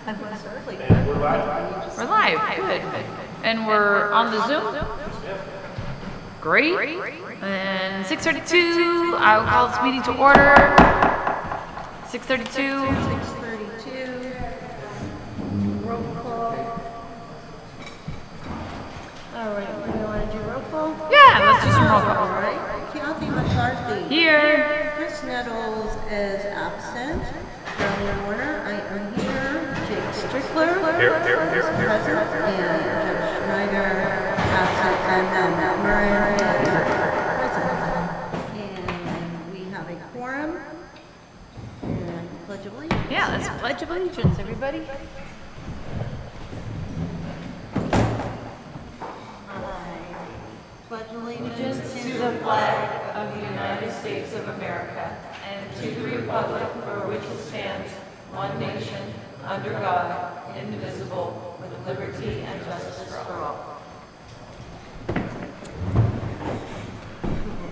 And we're live. We're live, good. And we're on the Zoom? Great. And 6:32, I will call this meeting to order. 6:32. 6:32. Roll call. All right, we want to do roll call? Yeah, let's do some roll All call. right. Kathy McCarthy. Here. Chris Nettles is absent. Darlene Warner, I am here. Jake Strickler. Here. Present. And Judge Schneider, absent. And then Matt Murray is present. And we have a quorum. And pledge of allegiance. Yeah, let's pledge of allegiance, everybody. Pledge allegiance To the flag of the United States of America and to the republic for which it stands, one nation, under God, indivisible, with liberty and justice for all.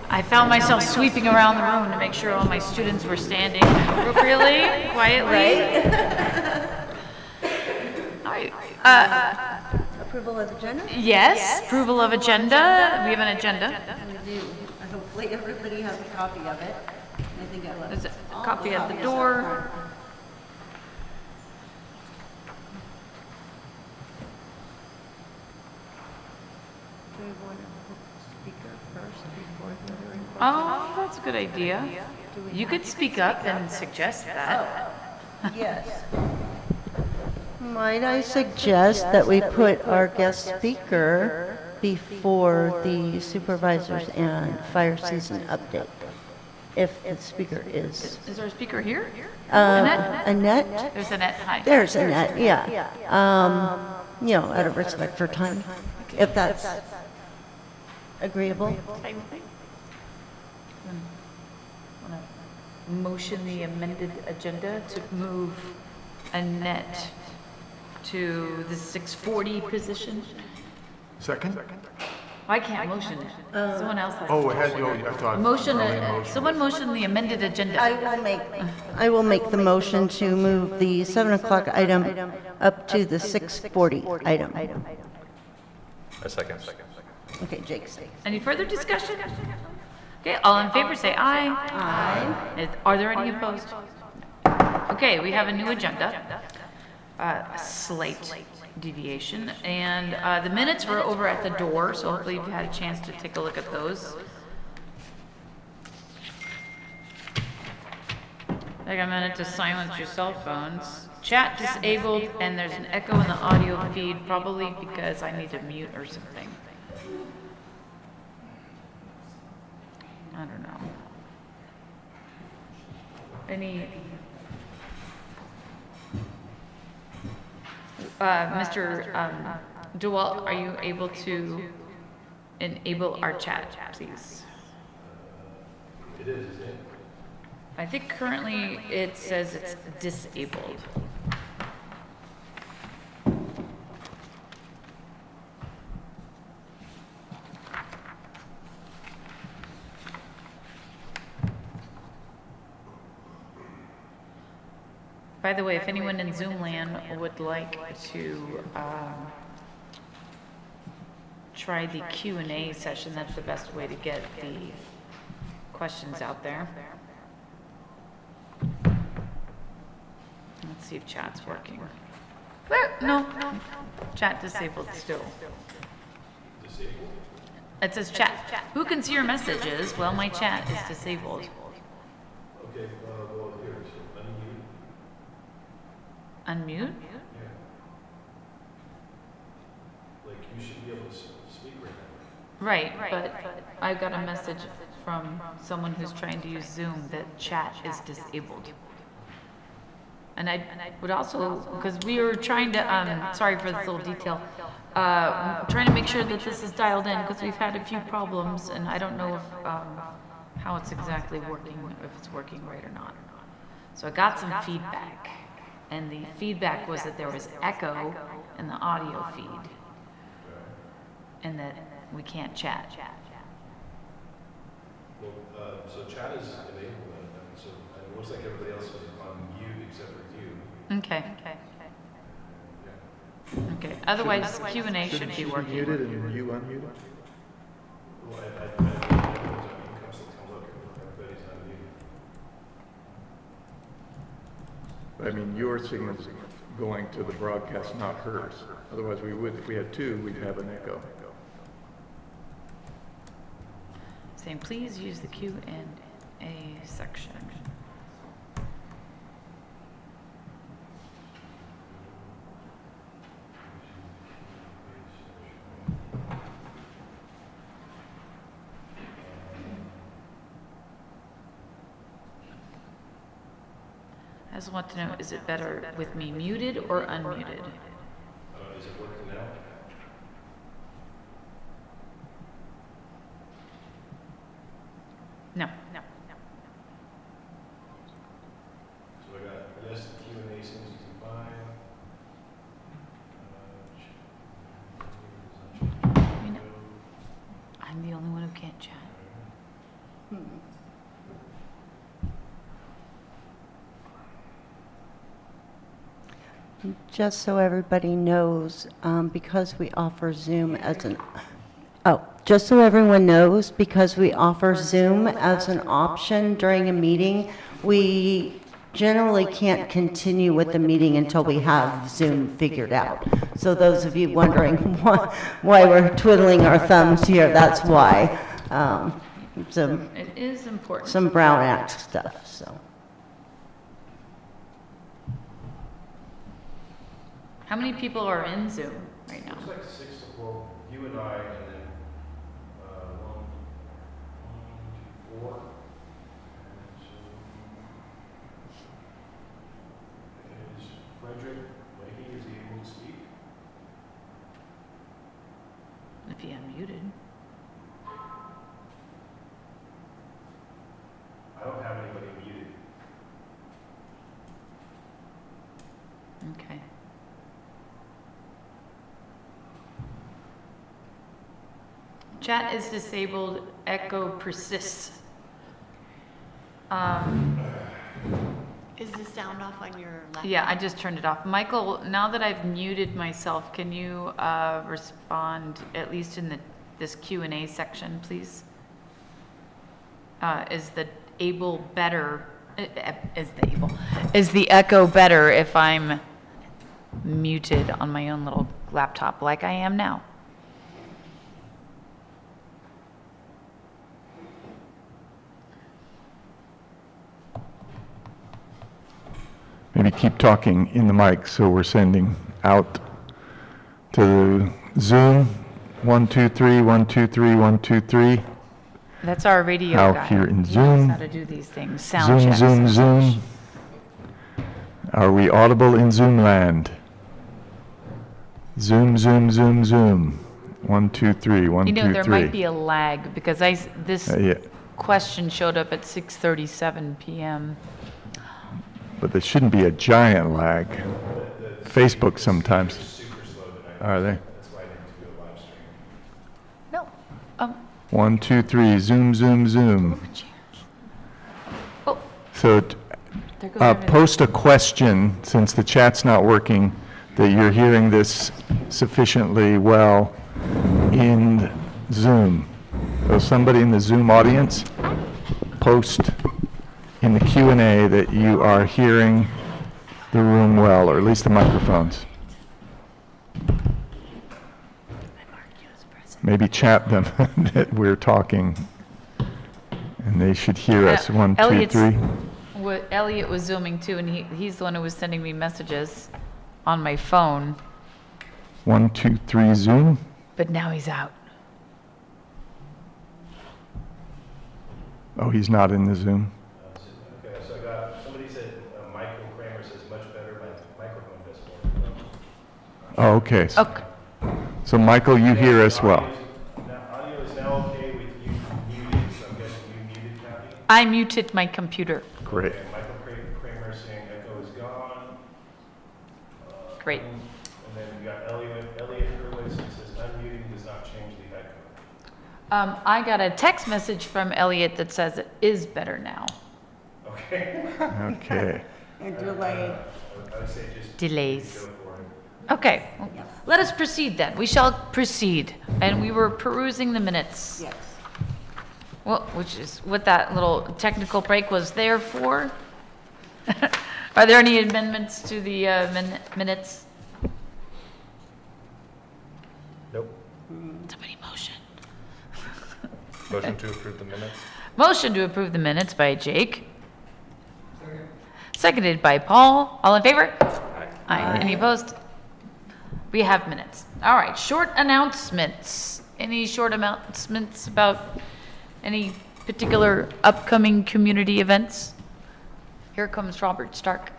I found myself sweeping around the room to make sure all my students were standing appropriately, quietly. All right. approval of agenda? Yes, approval of agenda. We have an agenda. We do. Hopefully everybody has a copy of it. I think I left. There's all a copy at the copies door. front. Do we want to put the speaker first before the other input? Oh, that's a good idea. You could speak up and suggest that. Yes. Might I suggest that we put our guest speaker before the supervisors and fire season update? If the speaker is. Is our speaker here? Annette? Annette? There's Annette. Hi. There's Annette, yeah. Out of respect for time, if that's agreeable. Motion the amended agenda to move Annette to the 6:40 position. Second? I can't motion it. Someone else has. Oh, it had, I thought. Motion, Arlene motioned. someone motion the amended agenda. I will make the motion to move the 7 o'clock item up to the 6:40 item. A second. Okay, Jake. Any further discussion? Okay, all in favor say aye. Aye. Are there any opposed? Okay, we have a new agenda, a slight deviation, and the minutes were over at the door, so hopefully you've had a chance to take a look at those. Take a minute to silence your cell phones. Chat disabled, and there's an echo in the audio feed, probably because I need to mute or something. I don't know. Mr. DeWalt, are you able to enable our chat, please? It is, isn't it? I think currently it says it's disabled. By the way, if anyone in Zoom land would like to try the Q&A session, that's the best way to get the questions out there. Let's see if chat's working. No, chat disabled still. Disabled? It says chat. Who can see your messages? Well, my chat is disabled. Okay, well, here, so unmute. Unmute? Yeah. Like, you should be able to speak right now. Right, but I got a message from someone who's trying to use Zoom that chat is disabled. And I would also, because we were trying to, sorry for this little detail, trying to make sure that this is dialed in, because we've had a few problems, and I don't know if, how it's exactly working, if it's working right or not. So I got some feedback, and the feedback was that there was echo in the audio feed, and that we can't chat. Well, so chat is enabled, so it looks like everybody else is on mute except for you. Okay. Okay, otherwise Q and A should Shouldn't be she be working. muted and you unmuted? Well, I constantly look, everybody's unmuted. I mean, your signal's going to the broadcast, not hers. Otherwise, we would, if we had two, we'd have an echo. Saying, please use the Q and A section. I just want to know, is it better with me muted or unmuted? Is it working now? No. So I got, yes, the Q and A seems to be fine. I mean, I'm the only one who can't chat. Just so everybody knows, because we offer Zoom as an, just so everyone knows, because we offer Zoom as an option during a meeting, we generally can't continue with the meeting until we have Zoom figured out. So those of you wondering why we're twiddling our thumbs here, that's why. It is important. Some Brown Act stuff, so. How many people are in Zoom right now? Looks like 6, well, you and I, and then, 1, 2, 4. And so, is Frederick Leahy, is he able to speak? If he unmuted. I don't have anybody muted. Okay. Chat is disabled, echo persists. Is the sound off on your laptop? Yeah, I just turned it off. Michael, now that I've muted myself, can you respond, at least in this Q&A section, please? Is the echo better if I'm muted on my own little laptop like I am now? Maybe keep talking in the mic so we're sending out to the Zoom. 1, 2, 3, 1, 2, 3, 1, 2, 3. That's our radio Out guy. here in He knows Zoom. how to do these things. Sound Zoom, checks Zoom, and Zoom. such. Are we audible in Zoom land? Zoom, Zoom, Zoom, Zoom. 1, 2, 3, 1, 2, 3. You know, there might be a lag because this Yeah, question showed up at 6:37 p.m. but there shouldn't be a giant lag. The Facebook sometimes. super slow tonight. Are they? That's why I didn't do a live stream. No. 1, 2, 3. Zoom, Zoom, Zoom. Oh, So there goes everything. post a question, since the chat's not working, that you're hearing this sufficiently well in Zoom. So somebody in the Zoom audience, post in the Q&A that you are hearing the room well, or at least the microphones. Maybe chat them that we're talking, and they should hear us. 1, 2, 3. Elliot was Zooming too, and he's the one who was sending me messages on my phone, 1, 2, 3, Zoom. but now he's out. Oh, he's not in the Zoom. Okay, so I got, somebody said, Michael Kramer says much better, my microphone does more. Oh, okay. Okay. So Michael, you hear us well. Audio is now okay with you muted, so I'm guessing you muted, Kathy? I muted my computer. Great. Okay, Michael Kramer saying echo is gone. Great. And then we got Elliot Hurwitz, who says unmuting does not change the echo. I got a text message from Elliot that says it is better now. Okay. Okay. A delay. I would say just Delays. go for it. Okay. Yes. let us proceed then. We shall proceed. And we were perusing the minutes. Yes. Well, which is what that little technical break was there for. Are there any amendments to the minutes? Nope. Somebody motion. Motion to approve the minutes? Motion to approve the minutes by Jake. Seconded by Paul. All in favor? Aye. Any opposed? We have minutes. All right, short announcements. Any short announcements about any particular upcoming community events? Here comes Robert Stark,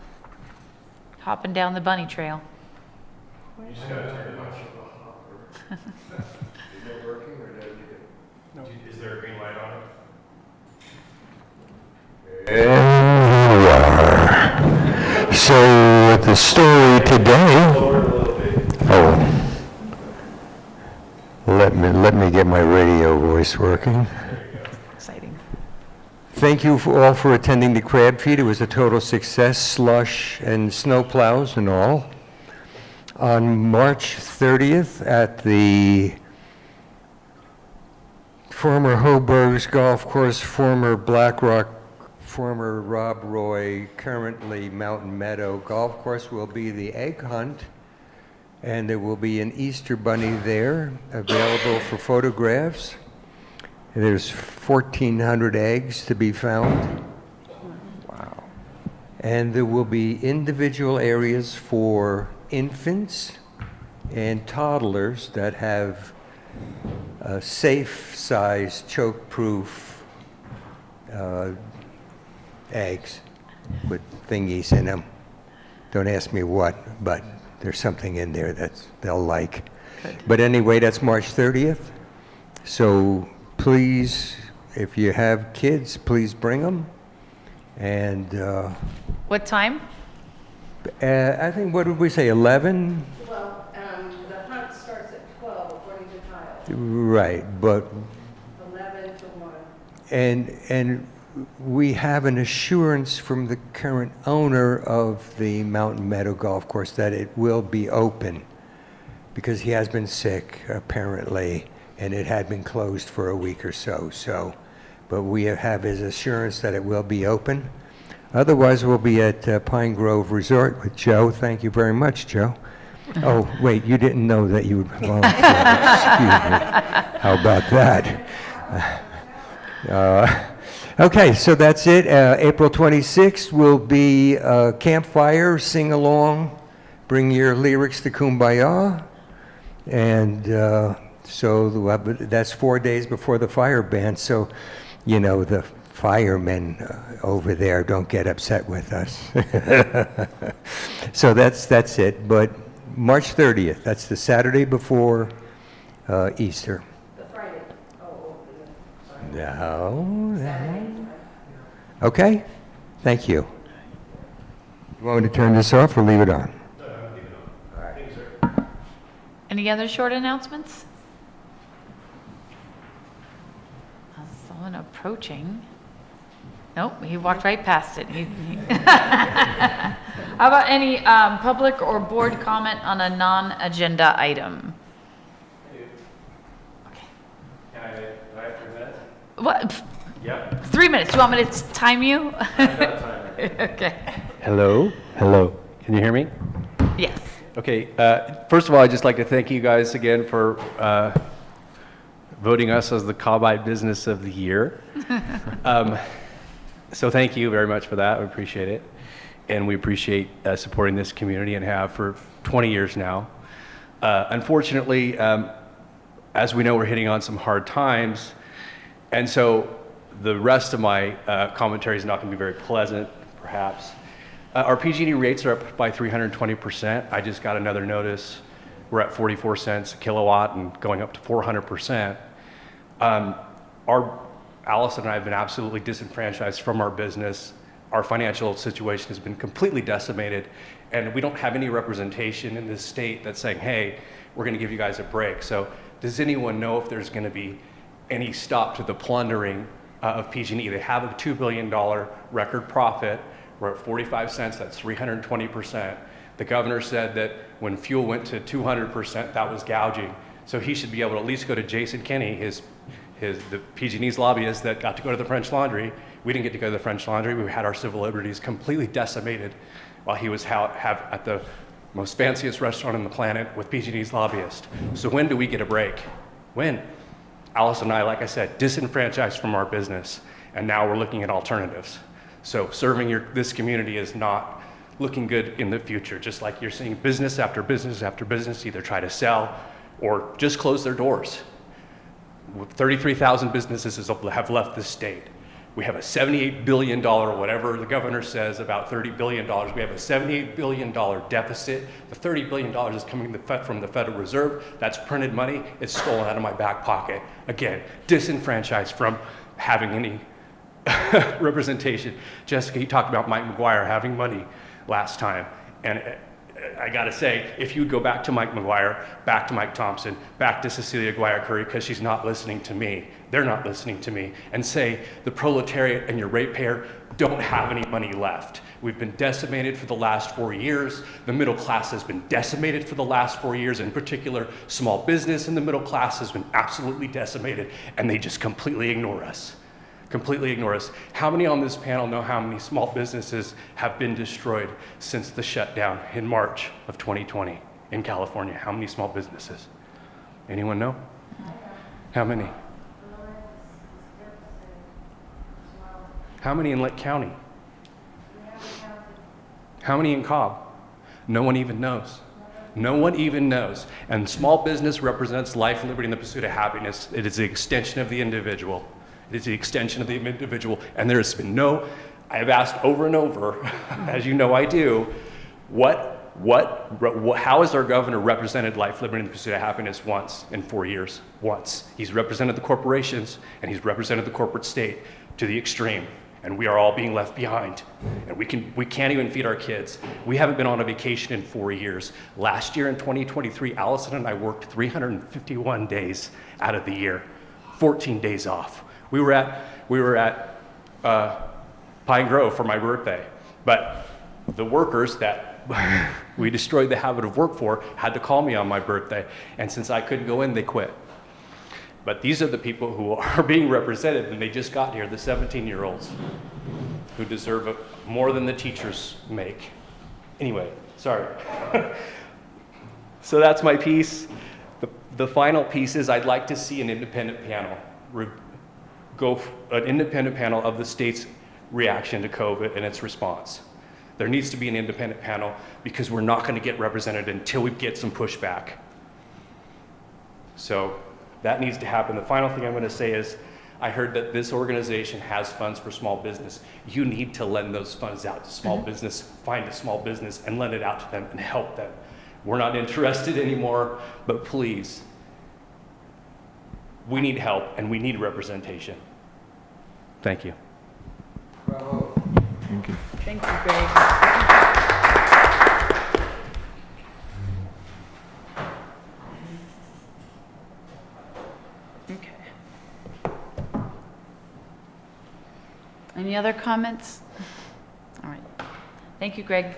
hopping down the bunny trail. You just gotta turn it on. Is it working or did you get? No. Is there a green light on it? And we are. So the story today. Lower a little bit. Oh, let me get my radio voice working. Exciting. Thank you all for attending the crab feed. It was a total success, slush and snow plows and all. On March 30th at the former Hoburgs Golf Course, former Black Rock, former Rob Roy, currently Mountain Meadow Golf Course will be the egg hunt, and there will be an Easter bunny there available for photographs. There's 1,400 eggs to be found. Wow. And there will be individual areas for infants and toddlers that have safe-size, choke-proof eggs with thingies in them. Don't ask me what, but there's something in there that they'll like. Good. But anyway, that's March 30th. So please, if you have kids, please bring them. And What time? I think, what did we say, 11? Well, the hunt starts at 12 according to Kyle, Right, but 11 to 1. And we have an assurance from the current owner of the Mountain Meadow Golf Course that it will be open, because he has been sick apparently, and it had been closed for a week or so. So, but we have his assurance that it will be open. Otherwise, we'll be at Pine Grove Resort with Joe. Thank you very much, Joe. Oh, wait, you didn't know that you would volunteer. Excuse me. How about that? Okay, so that's it. April 26th will be campfire, sing-along, bring your lyrics to Kumbaya. And so that's 4 days before the fire ban. So, you know, the firemen over there don't get upset with us. So that's it. But March 30th, that's the Saturday before Easter. The Friday. Oh, is it? Sorry. No. Okay, thank you. You want me to turn this off or leave it on? Any other short announcements? Someone approaching. Nope, he walked right past it. How about any public or board comment on a non-agenda item? Okay. Can I have 3 minutes? What? Yep. 3 minutes. Do you want me to time you? I've got a timer. Okay. Hello? Hello. Can you hear me? Yes. Okay. First of all, I'd just like to thank you guys again for voting us as the Cobb Business of the Year. So thank you very much for that. We appreciate it. And we appreciate supporting this community and have for 20 years now. Unfortunately, as we know, we're hitting on some hard times. And so the rest of my commentary is not going to be very pleasant, perhaps. Our PG&E rates are up by 320%. I just got another notice. We're at 44 cents a kilowatt and going up to 400%. Allison and I have been absolutely disenfranchised from our business. Our financial situation has been completely decimated, and we don't have any representation in this state that's saying, hey, we're going to give you guys a break. So does anyone know if there's going to be any stop to the plundering of PG&E? They have a $2 billion record profit. We're at 45 cents, that's 320%. The governor said that when fuel went to 200%, that was gouging. So he should be able to at least go to Jason Kenney, the PG&E's lobbyist that got to go to the French Laundry. We didn't get to go to the French Laundry. We had our civil liberties completely decimated while he was at the most fanciest restaurant on the planet with PG&E's lobbyist. So when do we get a break? When? Alice and I, like I said, disenfranchised from our business, and now we're looking at alternatives. So serving this community is not looking good in the future, just like you're seeing business after business after business either try to sell or just close their doors. 33,000 businesses have left the state. We have a $78 billion, whatever the governor says about $30 billion. We have a $78 billion deficit. The $30 billion is coming from the Federal Reserve. That's printed money. It's stolen out of my back pocket. Again, disenfranchised from having any representation. Jessica, you talked about Mike McGuire having money last time. And I gotta say, if you would go back to Mike McGuire, back to Mike Thompson, back to Cecilia Guaya-Curry, because she's not listening to me, they're not listening to me, and say the proletariat and your ratepayer don't have any money left. We've been decimated for the last 4 years. The middle class has been decimated for the last 4 years. In particular, small business in the middle class has been absolutely decimated, and they just completely ignore us. Completely ignore us. How many on this panel know how many small businesses have been destroyed since the shutdown in March of 2020 in California? How many small businesses? Anyone know? How many? How many in Lake County? How many in Cobb? No one even knows. No one even knows. And small business represents life, liberty, and the pursuit of happiness. It is the extension of the individual. It is the extension of the individual, and there has been I have asked over and over, as you know I do, how has our governor represented life, liberty, and the pursuit of happiness once in 4 years? Once. He's represented the corporations, and he's represented the corporate state to the extreme, and we are all being left behind, and we can't even feed our kids. We haven't been on a vacation in 4 years. Last year in 2023, Allison and I worked 351 days out of the year, 14 days off. We were at Pine Grove for my birthday, but the workers that we destroyed the habit of work for had to call me on my birthday, and since I couldn't go in, they quit. But these are the people who are being represented, and they just got here, the 17-year-olds, who deserve more than the teachers make. Anyway, sorry. So that's my piece. The final piece is I'd like to see an independent panel an independent panel of the state's reaction to COVID and its response. There needs to be an independent panel because we're not going to get represented until we get some pushback. So that needs to happen. The final thing I'm going to say is I heard that this organization has funds for small business. You need to lend those funds out to small business, find a small business and lend it out to them and help them. We're not interested anymore, but please, we need help and we need representation. Thank you. Thank you. Thank you, Greg. Okay. Any other comments? All right. Thank you, Greg.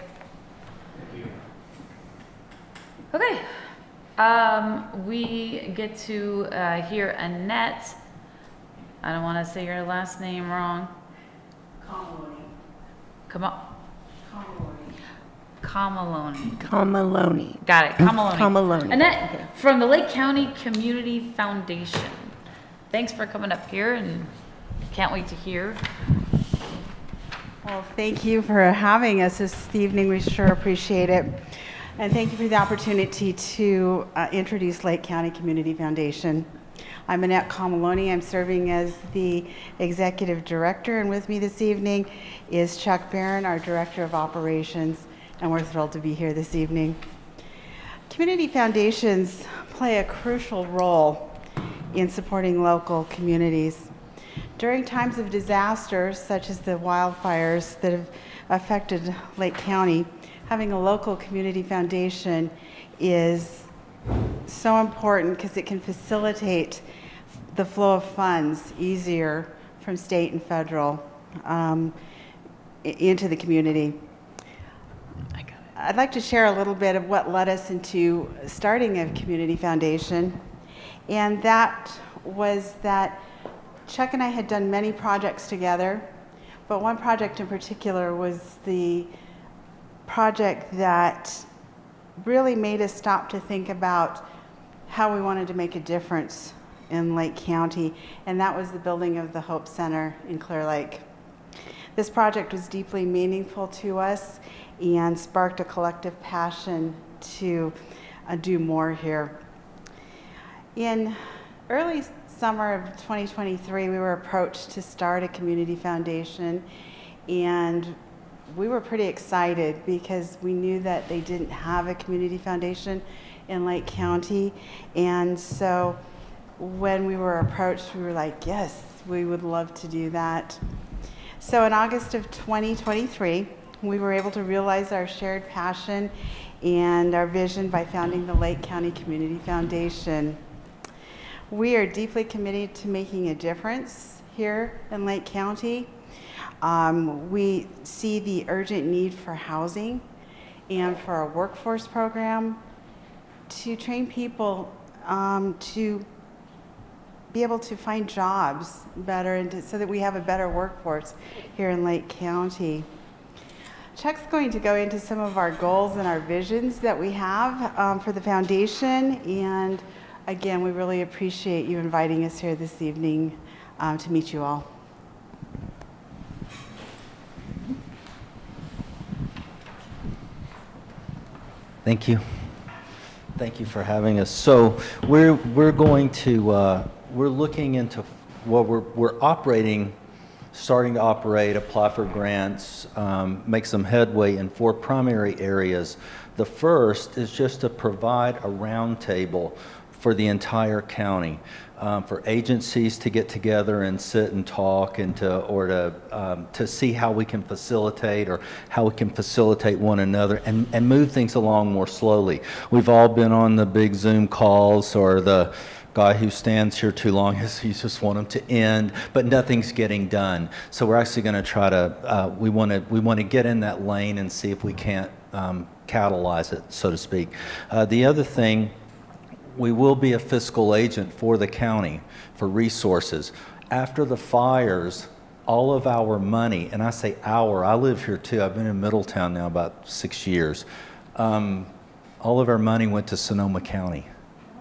Okay. We get to hear Annette. I don't want to say your last name wrong. Come on. Kamaloni. Kamaloni. Got it. Kamaloni. Kamaloni. Annette Okay. from the Lake County Community Foundation. Thanks for coming up here and can't wait to hear. Well, thank you for having us this evening. We sure appreciate it. And thank you for the opportunity to introduce Lake County Community Foundation. I'm Annette Kamaloni. I'm serving as the Executive Director, and with me this evening is Chuck Barron, our Director of Operations, and we're thrilled to be here this evening. Community foundations play a crucial role in supporting local communities. During times of disasters, such as the wildfires that have affected Lake County, having a local community foundation is so important because it can facilitate the flow of funds easier from state and federal into the community. I got it. I'd like to share a little bit of what led us into starting a community foundation. And that was that Chuck and I had done many projects together, but one project in particular was the project that really made us stop to think about how we wanted to make a difference in Lake County, and that was the building of the Hope Center in Clear Lake. This project was deeply meaningful to us and sparked a collective passion to do more here. In early summer of 2023, we were approached to start a community foundation, and we were pretty excited because we knew that they didn't have a community foundation in Lake County. And so when we were approached, we were like, yes, we would love to do that. So in August of 2023, we were able to realize our shared passion and our vision by founding the Lake County Community Foundation. We are deeply committed to making a difference here in Lake County. We see the urgent need for housing and for a workforce program to train people to be able to find jobs better and so that we have a better workforce here in Lake County. Chuck's going to go into some of our goals and our visions that we have for the foundation. And again, we really appreciate you inviting us here this evening to meet you all. Thank you. Thank you for having us. So we're going to we're looking into we're operating, starting to operate, apply for grants, make some headway in 4 primary areas. The first is just to provide a roundtable for the entire county, for agencies to get together and sit and talk, and to see how we can facilitate one another and move things along more slowly. We've all been on the big Zoom calls, or the guy who stands here too long, you just want them to end, but nothing's getting done. So we're actually going to try to, we want to get in that lane and see if we can't catalyze it, so to speak. The other thing, we will be a fiscal agent for the county for resources. After the fires, all of our money, and I say our, I live here too, I've been in Middletown now about 6 years. All of our money went to Sonoma County.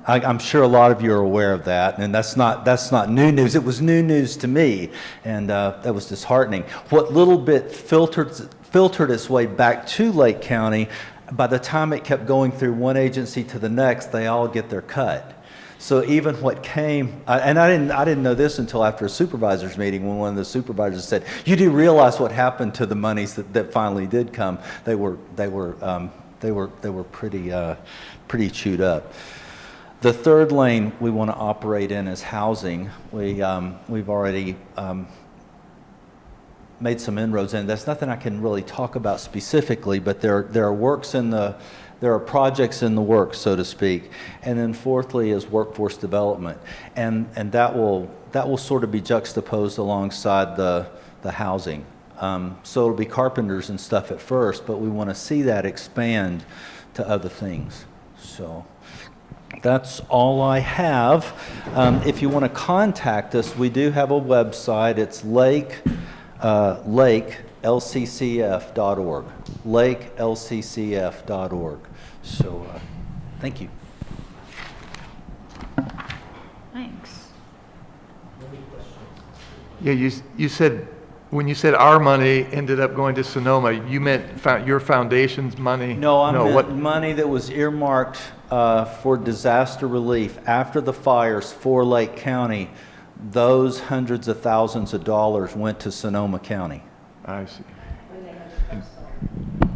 I'm sure a lot of you are aware of that, and that's not new news. It was new news to me, and that was disheartening. What little bit filtered its way back to Lake County, by the time it kept going through one agency to the next, they all get their cut. So even what came, and I didn't know this until after a supervisors meeting, when one of the supervisors said, "You do realize what happened to the monies that finally did come?" They were pretty chewed up. The third lane we want to operate in is housing. We've already made some inroads in. That's nothing I can really talk about specifically, but there are projects in the works, so to speak. And then fourthly is workforce development, and that will sort of be juxtaposed alongside the housing. So it'll be carpenters and stuff at first, but we want to see that expand to other things. So that's all I have. If you want to contact us, we do have a website. It's lakelccf.org. lakelccf.org. So thank you. Thanks. Yeah, you said, when you said our money ended up going to Sonoma, you meant your foundation's money? No, I meant what money that was earmarked for disaster relief after the fires for Lake County. Those hundreds of thousands of dollars went to Sonoma County. I see.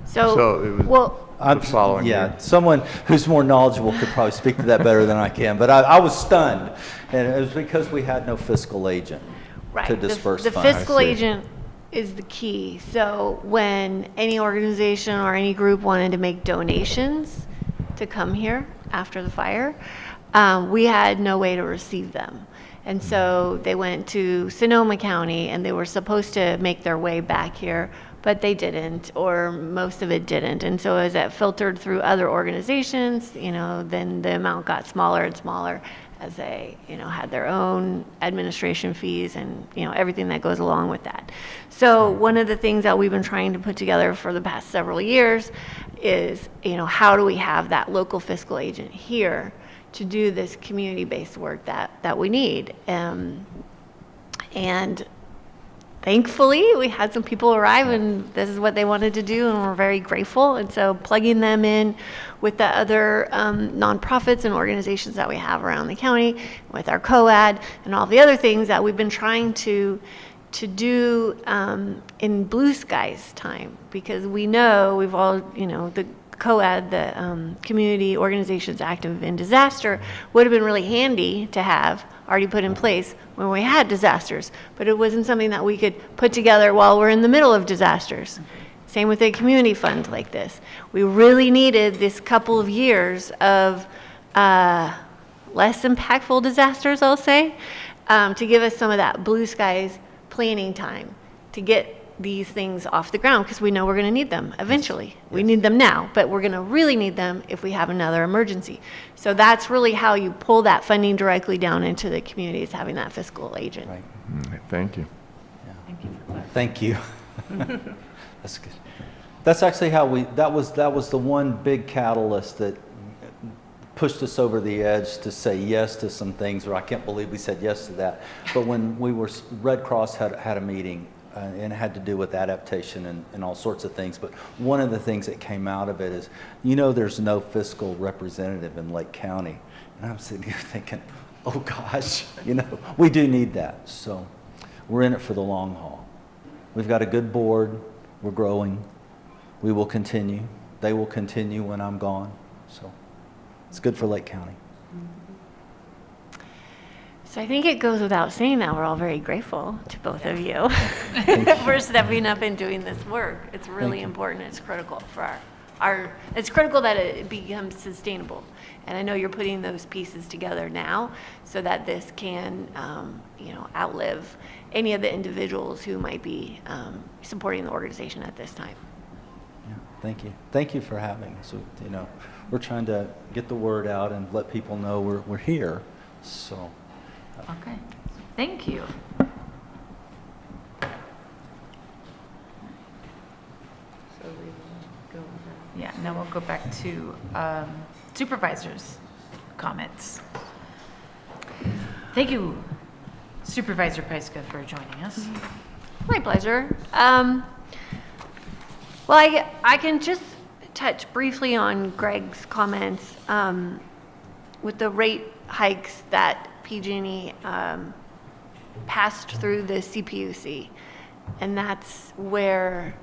So it was well, the following year. Someone who's more knowledgeable could probably speak to that better than I can, but I was stunned, and it was because we had no fiscal agent to disperse The funds. fiscal agent is the key. So when any organization or any group wanted to make donations to come here after the fire, we had no way to receive them. And so they went to Sonoma County, and they were supposed to make their way back here, but they didn't, or most of it didn't. And so as that filtered through other organizations, then the amount got smaller and smaller as they, had their own administration fees and, everything that goes along with that. So one of the things that we've been trying to put together for the past several years is, how do we have that local fiscal agent here to do this community-based work that we need? And thankfully, we had some people arrive, and this is what they wanted to do, and we're very grateful. And so plugging them in with the other nonprofits and organizations that we have around the county, with our COAD, and all the other things that we've been trying to do in blue skies time, because we know we've all, the COAD, the Community Organizations Active in Disaster, would have been really handy to have already put in place when we had disasters, but it wasn't something that we could put together while we're in the middle of disasters. Same with a community fund like this. We really needed this couple of years of less impactful disasters, I'll say, to give us some of that blue skies planning time to get these things off the ground, because we know we're going to need them eventually. Yes. We need them now, but we're going to really need them if we have another emergency. So that's really how you pull that funding directly down into the communities, having that fiscal agent. Right. Thank you. Yeah. Thank you. That's good. That's actually how that was the one big catalyst that pushed us over the edge to say yes to some things, or I can't believe we said yes to that. But when Red Cross had a meeting, and it had to do with adaptation and all sorts of things. But one of the things that came out of it is, there's no fiscal representative in Lake County. And I'm sitting here thinking, oh gosh, we do need that. So we're in it for the long haul. We've got a good board. We're growing. We will continue. They will continue when I'm gone. So it's good for Lake County. So I think it goes without saying that we're all very grateful to both of you for stepping up and doing this work. It's really important. It's critical for it's critical that it becomes sustainable. And I know you're putting those pieces together now so that this can, outlive any of the individuals who might be supporting the organization at this time. Yeah, thank you. Thank you for having us. We're trying to get the word out and let people know we're here. So. Okay, thank you. Yeah, now we'll go back to supervisors' comments. Thank you, Supervisor Pyska, for joining us. My pleasure. Well, I can just touch briefly on Greg's comments with the rate hikes that PG&E passed through the CPUC, and that's where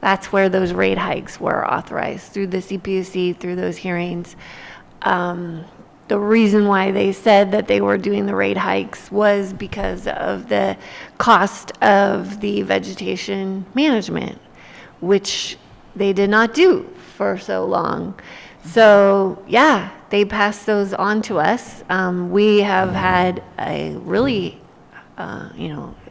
those rate hikes were authorized, through the CPUC, through those hearings. The reason why they said that they were doing the rate hikes was because of the cost of the vegetation management, which they did not do for so long. So yeah, they passed those on to us. We have had a really,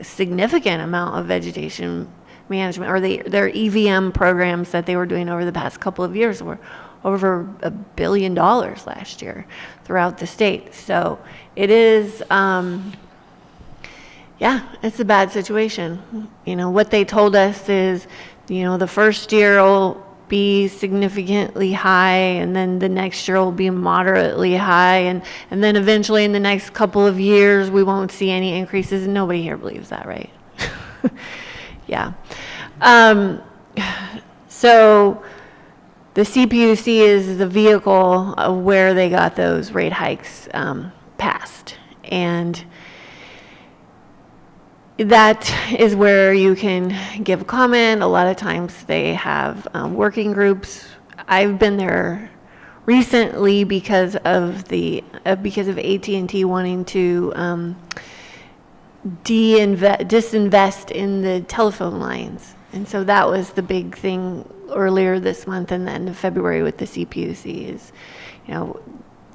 significant amount of vegetation management, or their EVM programs that they were doing over the past couple of years were over $1 billion last year throughout the state. So it is, it's a bad situation. What they told us is, the first year will be significantly high, and then the next year will be moderately high, and then eventually in the next couple of years we won't see any increases, and nobody here believes that, right? Yeah. So the CPUC is the vehicle of where they got those rate hikes passed, and that is where you can give a comment. A lot of times they have working groups. I've been there recently because of AT&T wanting to disinvest in the telephone lines, and so that was the big thing earlier this month and then in February with the CPUC is,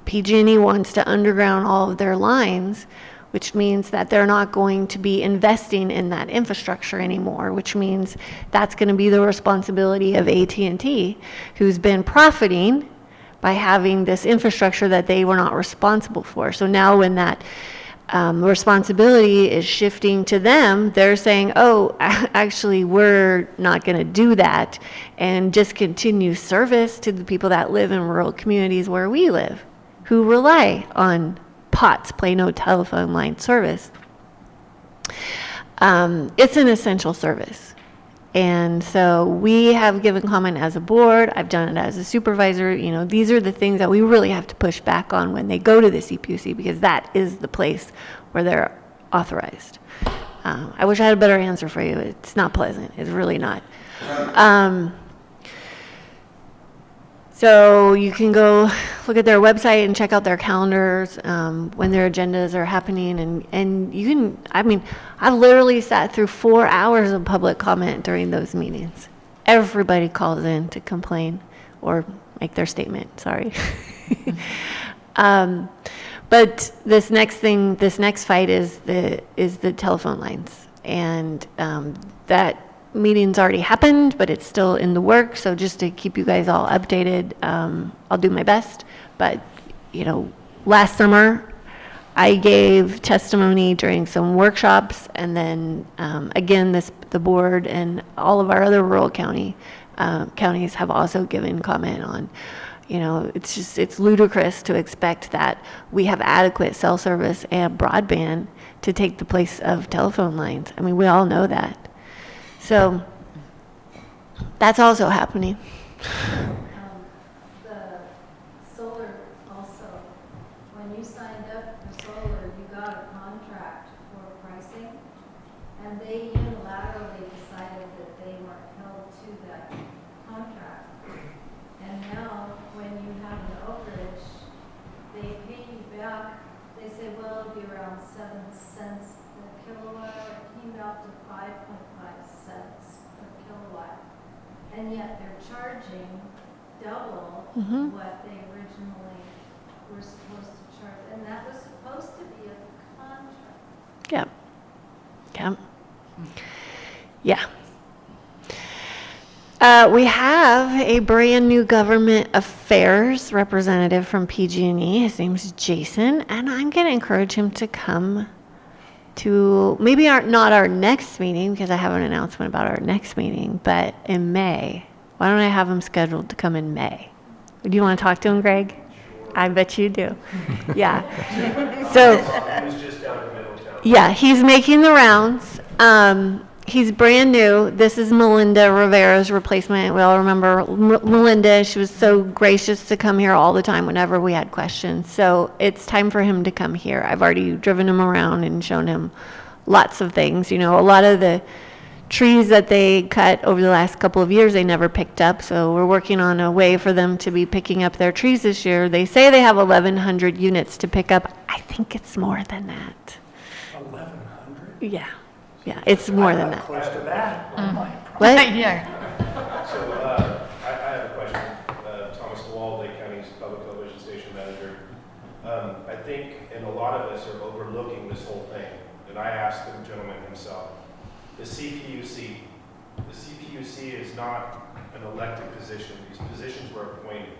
PG&E wants to underground all of their lines, which means that they're not going to be investing in that infrastructure anymore, which means that's going to be the responsibility of AT&T, who's been profiting by having this infrastructure that they were not responsible for. So now when that responsibility is shifting to them, they're saying, oh, actually, we're not going to do that and discontinue service to the people that live in rural communities where we live, who rely on POTS, Play No Telephone Line service. It's an essential service. And so we have given comment as a board. I've done it as a supervisor. You know, these are the things that we really have to push back on when they go to the CPUC, because that is the place where they're authorized. I wish I had a better answer for you. It's not pleasant. It's really not. So you can go look at their website and check out their calendars when their agendas are happening. And you can, I mean, I've literally sat through 4 hours of public comment during those meetings. Everybody calls in to complain or make their statement, sorry. But this next fight is the telephone lines. And that meeting's already happened, but it's still in the works. So just to keep you guys all updated, I'll do my best. But, you know, last summer, I gave testimony during some workshops, and then again, the board and all of our other rural counties have also given comment on, you know, it's ludicrous to expect that we have adequate cell service and broadband to take the place of telephone lines. I mean, we all know that. So that's also happening. The solar also, when you signed up for solar, you got a contract for pricing, and they unilaterally decided that they weren't held to that contract. And now, when you have an overage, they pay you back. They say, well, it'll be around 7 cents per kilowatt. It came out to 5.5 cents per kilowatt. And yet they're charging double what they originally were supposed to charge. And that was supposed to be a contract. Yep. Yeah. We have a brand new government affairs representative from PG&E. His name's Jason, and I'm going to encourage him to come to maybe not our next meeting, because I have an announcement about our next meeting, but in May. Why don't I have him scheduled to come in May? Do you want to talk to him, Greg? Sure. I bet you do. Yeah. So. He was just down in Middletown. Yeah, he's making the rounds. He's brand new. This is Melinda Rivera's replacement. We all remember Melinda. She was so gracious to come here all the time whenever we had questions. So it's time for him to come here. I've already driven him around and shown him lots of things. You know, a lot of the trees that they cut over the last couple of years, they never picked up. So we're working on a way for them to be picking up their trees this year. They say they have 1,100 units to pick up. I think it's more than that. 1,100? Yeah. Yeah, it's more than that. Close to that. What? Yeah. So I have a question. Thomas DeWall, Lake County's public television station manager. I think, and a lot of us are overlooking this whole thing, and I asked the gentleman himself, the CPUC is not an elected position. These positions were appointed.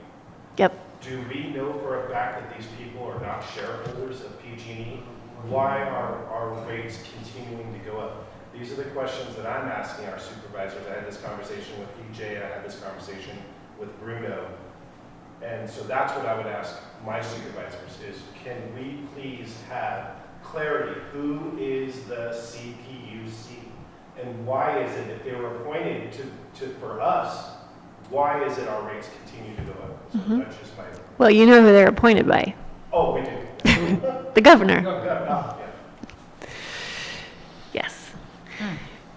Yep. Do we know for a fact that these people are not shareholders of PG&E? Why are our rates continuing to go up? These are the questions that I'm asking our supervisors. I had this conversation with EJ, I had this conversation with Bruno. And so that's what I would ask my supervisors is, can we please have clarity? Who is the CPUC? And why is it that they were appointed for us? Why is it our rates continue to go up? So that's just my... Well, you know who they're appointed by. Oh, we do. The governor. Yeah. Yes.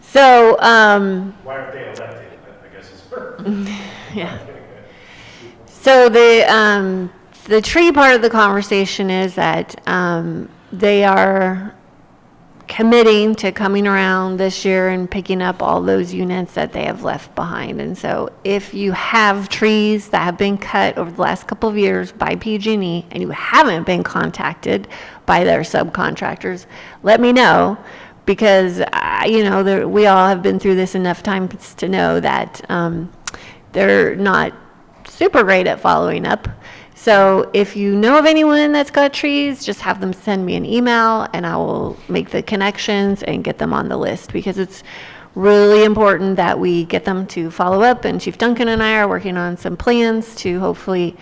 So, Why aren't they elected? I guess it's yeah. So the tree part of the conversation is that they are committing to coming around this year and picking up all those units that they have left behind. And so if you have trees that have been cut over the last couple of years by PG&E and you haven't been contacted by their subcontractors, let me know, because we all have been through this enough times to know that they're not super great at following up. So if you know of anyone that's got trees, just have them send me an email and I will make the connections and get them on the list, because it's really important that we get them to follow up. And Chief Duncan and I are working on some plans to hopefully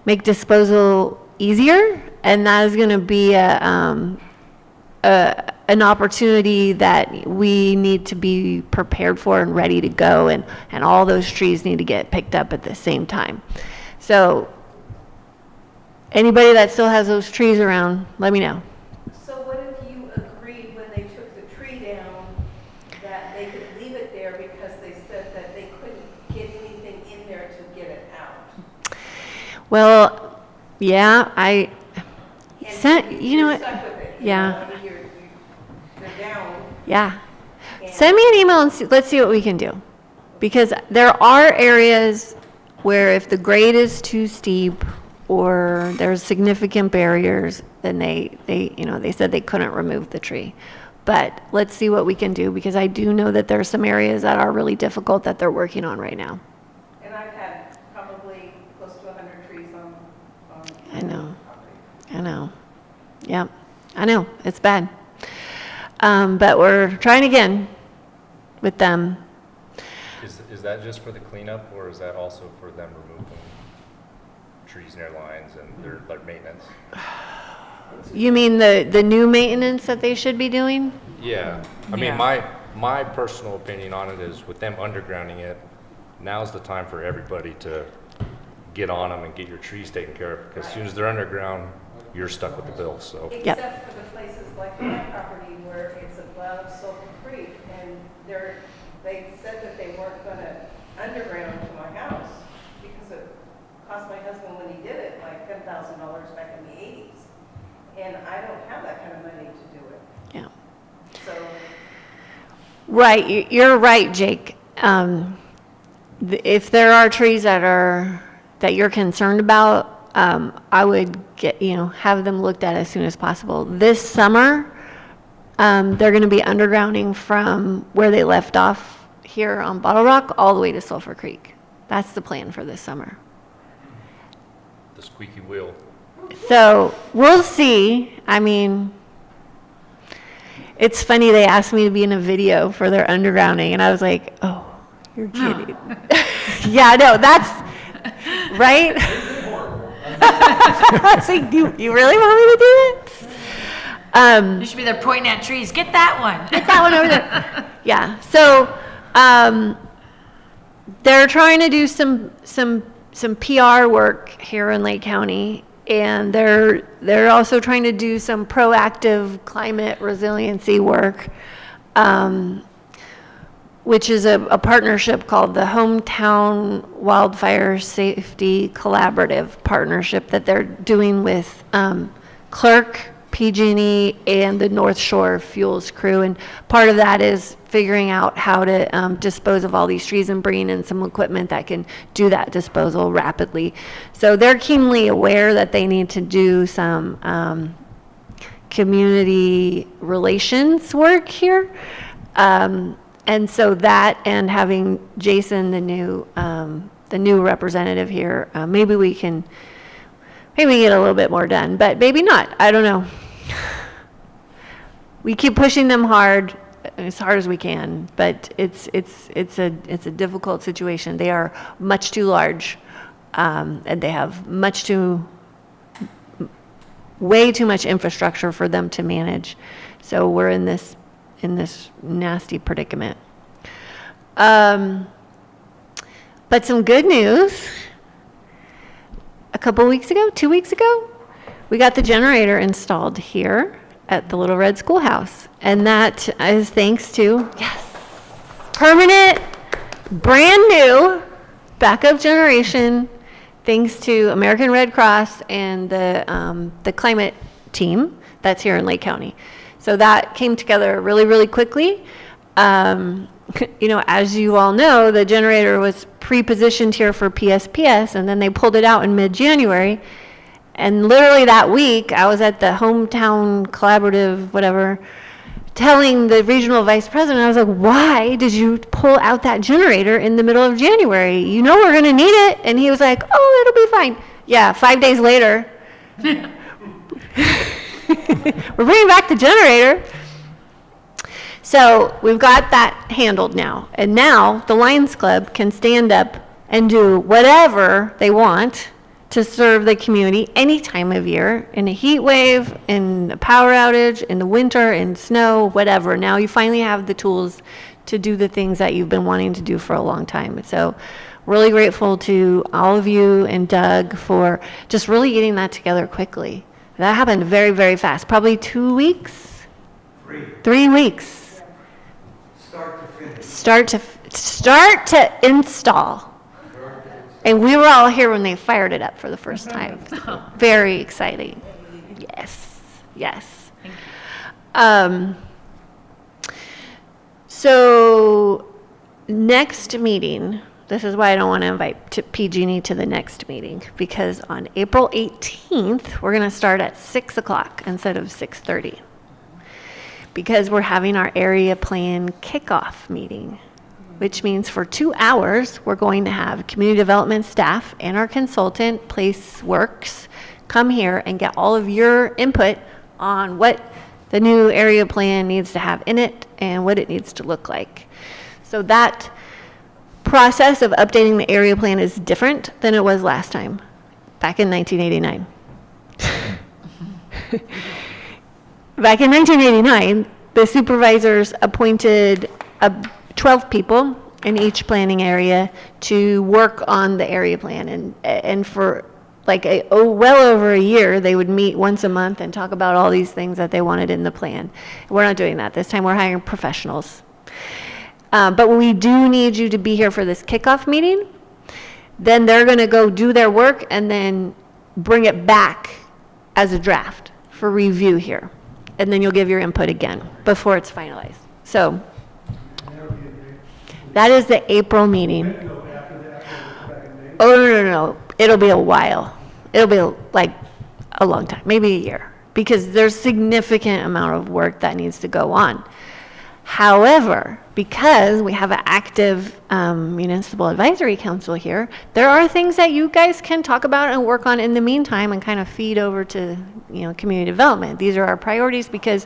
make disposal easier. And that is going to be an opportunity that we need to be prepared for and ready to go. And all those trees need to get picked up at the same time. So anybody that still has those trees around, let me know. So what if you agreed when they took the tree down that they could leave it there because they said that they couldn't get anything in there to get it out? Well, yeah, And you know you're what? stuck with it. Yeah. You're down. Yeah. Send me an email and let's see what we can do. Because there are areas where if the grade is too steep or there's significant barriers, then they said they couldn't remove the tree. But let's see what we can do, because I do know that there are some areas that are really difficult that they're working on right now. And I've had probably close to 100 trees on I know. property. I know. Yeah, I know. It's bad. But we're trying again with them. Is that just for the cleanup, or is that also for them removing trees near lines and their maintenance? You mean the new maintenance that they should be doing? Yeah, I mean, my personal opinion on it is, with them undergrounding it, now's the time for everybody to get on them and get your trees taken care of, because as soon as they're underground, you're stuck with the bill, so. Yep. Except for the places like my property where it's above Sulphur Creek, and they said that they weren't gonna underground to my house because it cost my husband, when he did it, like $10,000 back in the 80s. And I don't have that kind of money to do it. Yeah. So, Right, you're right, Jake. If there are trees that you're concerned about, I would have them looked at as soon as possible. This summer, they're going to be undergrounding from where they left off here on Bottle Rock all the way to Sulphur Creek. That's the plan for this summer. The squeaky wheel. So we'll see. I mean, it's funny, they asked me to be in a video for their undergrounding, and I was like, oh, you're kidding. Yeah, no, that's right. I was like, you really want me to do it? You should be there pointing at trees. Get that one. Get that one over there. Yeah. So they're trying to do some PR work here in Lake County, and they're also trying to do some proactive climate resiliency work, which is a partnership called the Hometown Wildfire Safety Collaborative Partnership that they're doing with Clerk, PG&E, and the North Shore Fuels crew. And part of that is figuring out how to dispose of all these trees and bringing in some equipment that can do that disposal rapidly. So they're keenly aware that they need to do some community relations work here. And so that, and having Jason, the new representative here, maybe we get a little bit more done, but maybe not. I don't know. We keep pushing them hard, as hard as we can, but it's a difficult situation. They are much too large, and they have way too much infrastructure for them to manage. So we're in this nasty predicament. But some good news. A couple weeks ago, 2 weeks ago, we got the generator installed here at the Little Red Schoolhouse. And that is thanks to, yes, permanent, brand new backup generation, thanks to American Red Cross and the climate team that's here in Lake County. So that came together really, really quickly. You know, as you all know, the generator was pre-positioned here for PSPS, and then they pulled it out in mid-January. And literally that week, I was at the hometown collaborative, whatever, telling the regional vice president, I was like, why did you pull out that generator in the middle of January? You know we're going to need it. And he was like, oh, it'll be fine. Yeah, 5 days later, we're bringing back the generator. So we've got that handled now. And now the Lions Club can stand up and do whatever they want to serve the community any time of year, in a heat wave, in a power outage, in the winter, in snow, whatever. Now you finally have the tools to do the things that you've been wanting to do for a long time. So really grateful to all of you and Doug for just really getting that together quickly. That happened very, very fast, probably 2 weeks? 3 weeks. Start to install. And we were all here when they fired it up for the first time. So very exciting. Yes, yes. So next meeting, this is why I don't want to invite PG&E to the next meeting, because on April 18th, we're going to start at 6 o'clock instead of 6:30. Because we're having our area plan kickoff meeting, which means for 2 hours, we're going to have community development staff and our consultant, PlaceWorks, come here and get all of your input on what the new area plan needs to have in it and what it needs to look like. So that process of updating the area plan is different than it was last time, back in 1989. Back in 1989, the supervisors appointed 12 people in each planning area to work on the area plan. And for like well over a year, they would meet once a month and talk about all these things that they wanted in the plan. We're not doing that. This time we're hiring professionals. But we do need you to be here for this kickoff meeting. Then they're going to go do their work and then bring it back as a draft for review here. And then you'll give your input again before it's finalized. So that is the April meeting. Oh, no. It'll be a while. It'll be like a long time, maybe a year, because there's significant amount of work that needs to go on. However, because we have an active municipal advisory council here, there are things that you guys can talk about and work on in the meantime and kind of feed over to, community development. These are our priorities because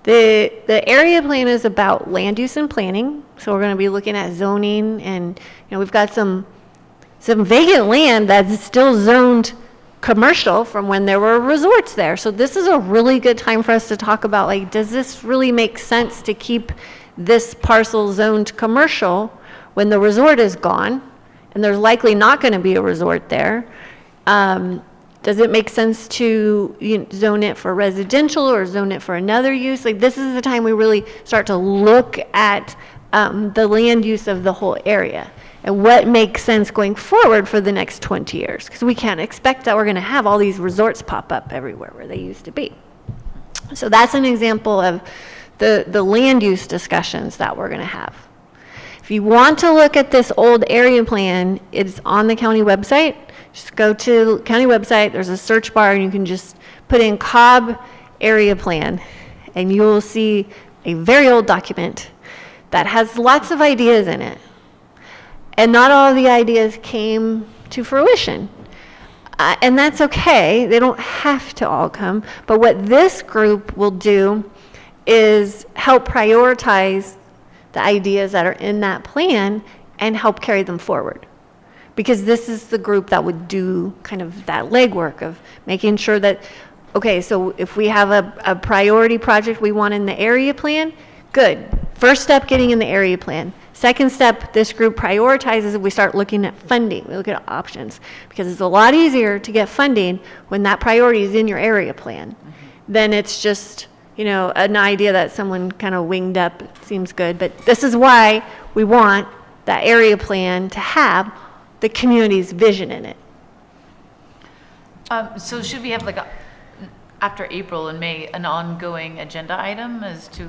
the area plan is about land use and planning. So we're going to be looking at zoning, and we've got some vacant land that's still zoned commercial from when there were resorts there. So this is a really good time for us to talk about, like, does this really make sense to keep this parcel zoned commercial when the resort is gone and there's likely not going to be a resort there? Does it make sense to zone it for residential or zone it for another use? Like, this is the time we really start to look at the land use of the whole area and what makes sense going forward for the next 20 years. Because we can't expect that we're going to have all these resorts pop up everywhere where they used to be. So that's an example of the land use discussions that we're going to have. If you want to look at this old area plan, it's on the county website. Just go to the county website, there's a search bar, and you can just put in Cobb area plan, and you will see a very old document that has lots of ideas in it. And not all of the ideas came to fruition. And that's okay. They don't have to all come. But what this group will do is help prioritize the ideas that are in that plan and help carry them forward. Because this is the group that would do kind of that legwork of making sure that, okay, so if we have a priority project we want in the area plan, good. First step, getting in the area plan. Second step, this group prioritizes, we start looking at funding. We look at options because it's a lot easier to get funding when that priority is in your area plan. Then it's just, an idea that someone kind of winged up seems good. But this is why we want that area plan to have the community's vision in it. So should we have like after April and May, an ongoing agenda item as to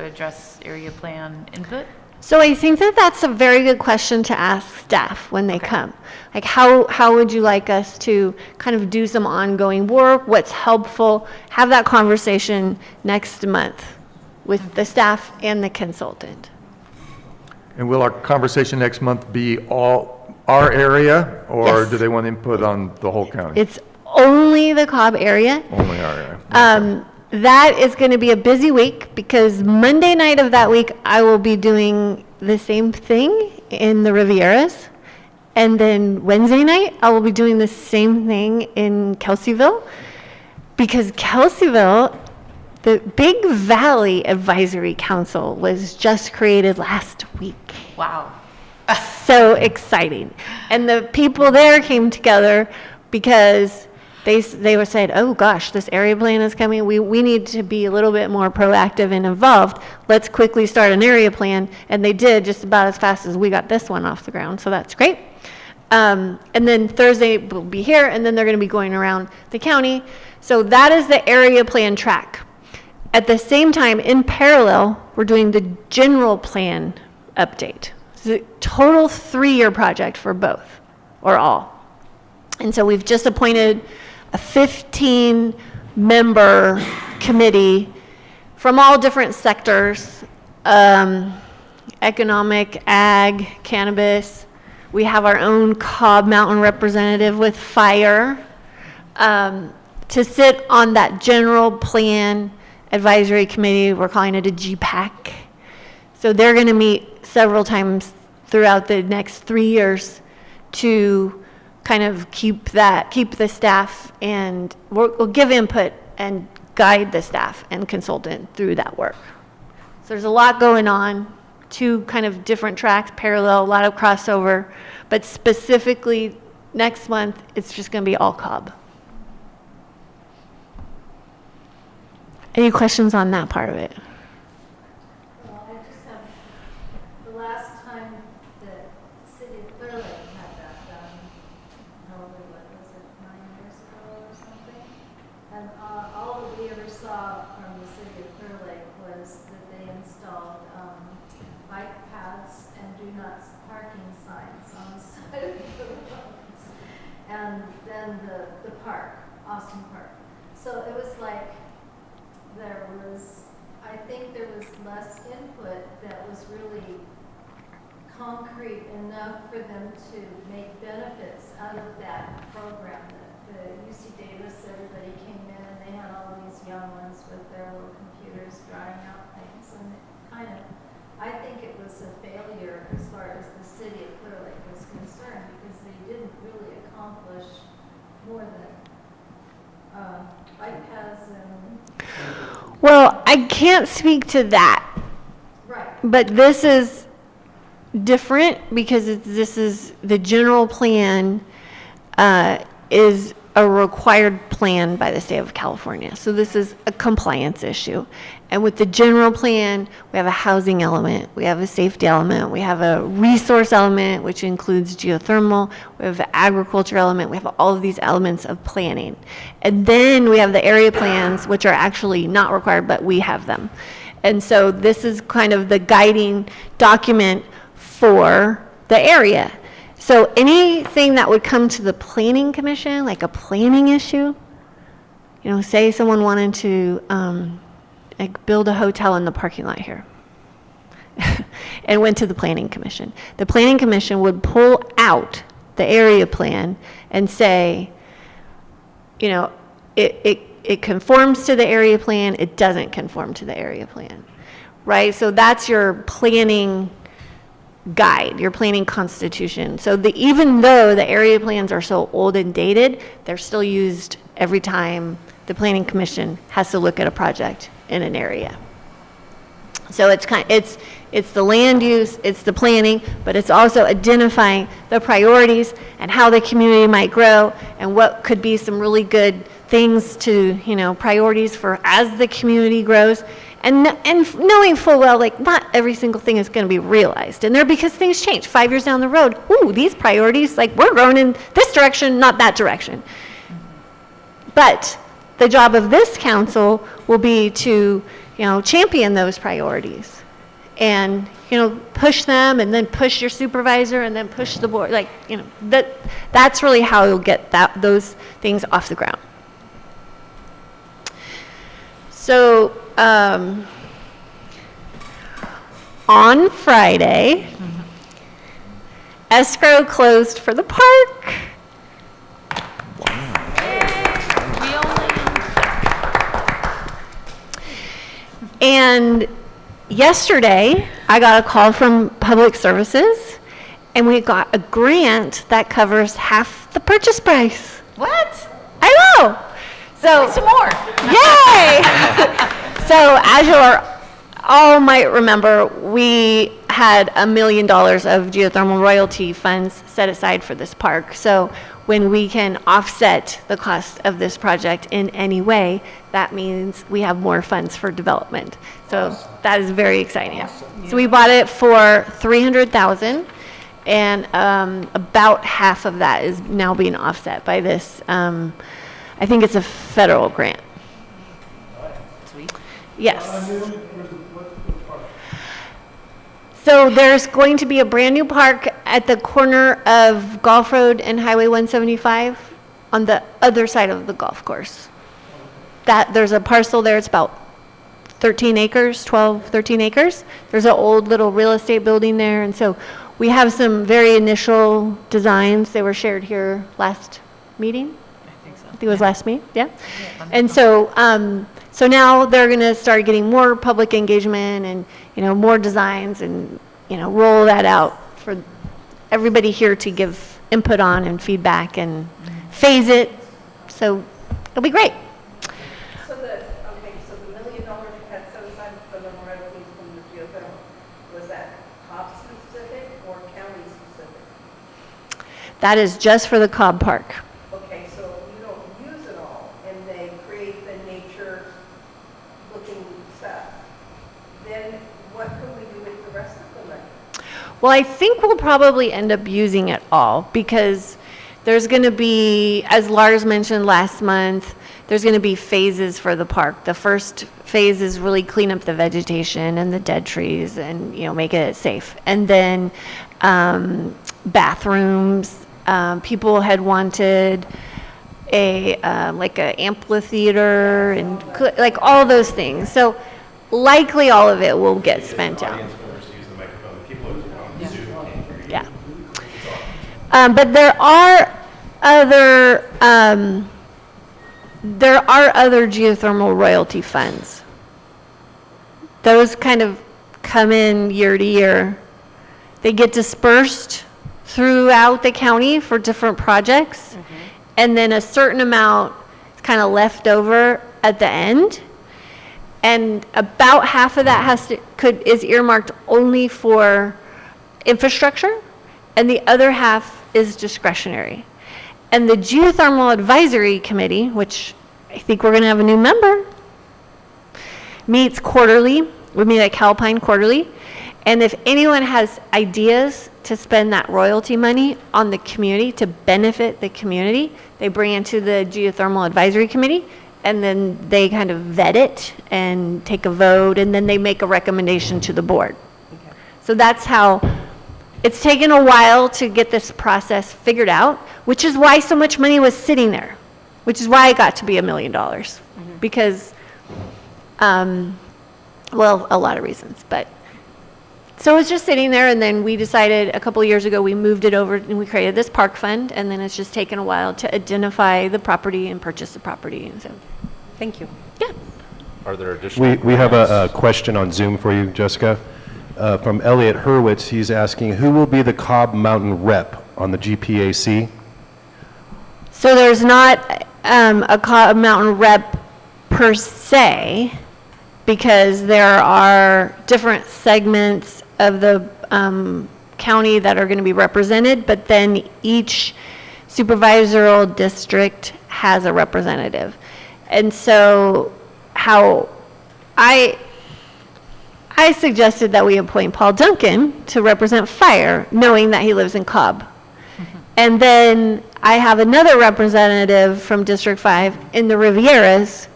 address area plan input? So I think that that's a very good question to ask staff when they come. Like, how would you like us to kind of do some ongoing work? What's helpful? Have that conversation next month with the staff and the consultant. And will our conversation next month be all our area, or Yes. do they want input on the whole county? It's only the Cobb area. Only our area. That is going to be a busy week because Monday night of that week, I will be doing the same thing in the Rivieras. And then Wednesday night, I will be doing the same thing in Kelseyville. Because Kelseyville, the Big Valley Advisory Council was just created last week. Wow. So exciting. And the people there came together because they were saying, oh gosh, this area plan is coming. We need to be a little bit more proactive and involved. Let's quickly start an area plan. And they did just about as fast as we got this one off the ground. So that's great. And then Thursday we'll be here, and then they're going to be going around the county. So that is the area plan track. At the same time, in parallel, we're doing the general plan update. It's a total 3-year project for both, or all. And so we've just appointed a 15-member committee from all different sectors, economic, ag, cannabis. We have our own Cobb Mountain representative with fire to sit on that general plan advisory committee. We're calling it a GPAC. So they're going to meet several times throughout the next 3 years to kind of keep the staff, and we'll give input and guide the staff and consultant through that work. So there's a lot going on, 2 kind of different tracks, parallel, a lot of crossover, but specifically next month, it's just going to be all Cobb. Any questions on that part of it? Well, I just have, the last time that the city of Clear Lake had that done, probably, what was it, 9 years ago or something? And all that we ever saw from the city of Clear Lake was that they installed bike paths and do not parking signs on the side of the roads. And then the park, Austin Park. So it was like, I think there was less input that was really concrete enough for them to make benefits out of that program. The UC Davis, everybody came in and they had all these young ones with their little computers drawing out things, and it kind of, I think it was a failure as far as the city of Clear Lake was concerned, because they didn't really accomplish more than bike paths and. Well, I can't speak to that. Right. But this is different because this is the general plan is a required plan by the state of California. So this is a compliance issue. And with the general plan, we have a housing element, we have a safety element, we have a resource element, which includes geothermal, we have an agriculture element, we have all of these elements of planning. And then we have the area plans, which are actually not required, but we have them. And so this is kind of the guiding document for the area. So anything that would come to the planning commission, like a planning issue, you know, say someone wanted to like build a hotel in the parking lot here and went to the planning commission. The planning commission would pull out the area plan and say, you know, it conforms to the area plan, it doesn't conform to the area plan, right? So that's your planning guide, your planning constitution. So even though the area plans are so old and dated, they're still used every time the planning commission has to look at a project in an area. So it's the land use, it's the planning, but it's also identifying the priorities and how the community might grow and what could be some really good things to, you know, priorities for as the community grows. And knowing full well, like, not every single thing is going to be realized. And there, because things change. 5 years down the road, ooh, these priorities, like, we're growing in this direction, not that direction. But the job of this council will be to, champion those priorities and, push them and then push your supervisor and then push the board. Like, that's really how you'll get those things off the ground. So, on Friday, escrow closed for the park. And yesterday, I got a call from Public Services, and we got a grant that covers half the purchase price. What? I know. So Some more. yay! So as you all might remember, we had $1 million of geothermal royalty funds set aside for this park. So when we can offset the cost of this project in any way, that means we have more funds for development. So that is very exciting. So we bought it for $300,000, and about half of that is now being offset by this. I think it's a federal grant. Sweet. Yes. So there's going to be a brand new park at the corner of Golf Road and Highway 175 on the other side of the golf course. There's a parcel there, it's about 13 acres, 13 acres. There's an old little real estate building there, and so we have some very initial designs. They were shared here last meeting. I think it was last meeting, yeah. And so, so now they're going to start getting more public engagement and, more designs and, roll that out for everybody here to give input on and feedback and phase it. So it'll be great. So the $1 million you had set aside for the royalties from the geothermal, was that Cobb specific or county specific? That is just for the Cobb Park. Okay, so you don't use it all and they create the nature looking stuff, then what can we do with the rest of the money? Well, I think we'll probably end up using it all because there's going to be, as Lars mentioned last month, there's going to be phases for the park. The first phase is really clean up the vegetation and the dead trees and, make it safe. And then bathrooms. People had wanted like an amphitheater and like all those things. So likely all of it will get spent out. Yeah. But there are other geothermal royalty funds. Those kind of come in year to year. They get dispersed throughout the county for different projects, and then a certain amount is kind of left over at the end. And about half of that is earmarked only for infrastructure, and the other half is discretionary. And the Geothermal Advisory Committee, which I think we're going to have a new member, meets quarterly. We meet at Calpine quarterly. And if anyone has ideas to spend that royalty money on the community to benefit the community, they bring it to the Geothermal Advisory Committee, and then they kind of vet it and take a vote, and then they make a recommendation to the board. Okay. So that's how it's taken a while to get this process figured out, which is why so much money was sitting there, which is why it got to be $1 million. Because, well, a lot of reasons, but so it's just sitting there, and then we decided a couple of years ago, we moved it over and we created this park fund, and then it's just taken a while to identify the property and purchase the property, and so. Thank you. Yeah. Are there additional? We have a question on Zoom for you, Jessica. From Elliot Hurwitz, he's asking, who will be the Cobb Mountain rep on the GPAC? So there's not a Cobb Mountain rep per se, because there are different segments of the county that are going to be represented, but then each supervisory district has a representative. And so how I suggested that we appoint Paul Duncan to represent fire, knowing that he lives in Cobb. And then I have another representative from District 5 in the Rivieras,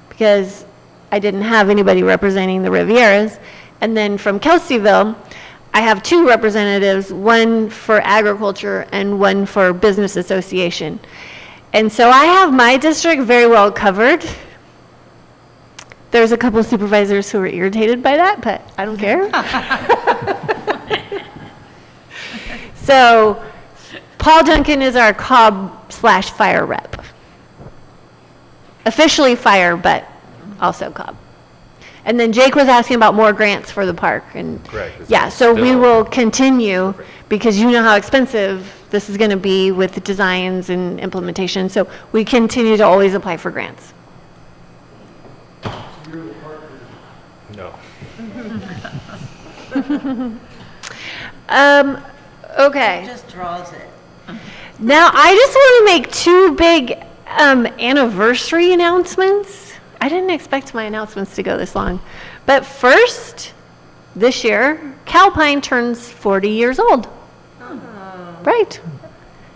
because I didn't have anybody representing the Rivieras. And then from Kelseyville, I have 2 representatives, one for agriculture and one for business association. And so I have my district very well covered. There's a couple of supervisors who are irritated by that, but I don't care. So Paul Duncan is our Cobb/fire rep. Officially fire, but also Cobb. And then Jake was asking about more grants for the park, and Correct. It's yeah, so we still- will continue, because you know how expensive this is going to be with the designs and implementation. So we continue to always apply for grants. No. Okay. Just draws it. Now, I just want to make 2 big anniversary announcements. I didn't expect my announcements to go this long. But first, this year, Calpine turns 40 years old. Right.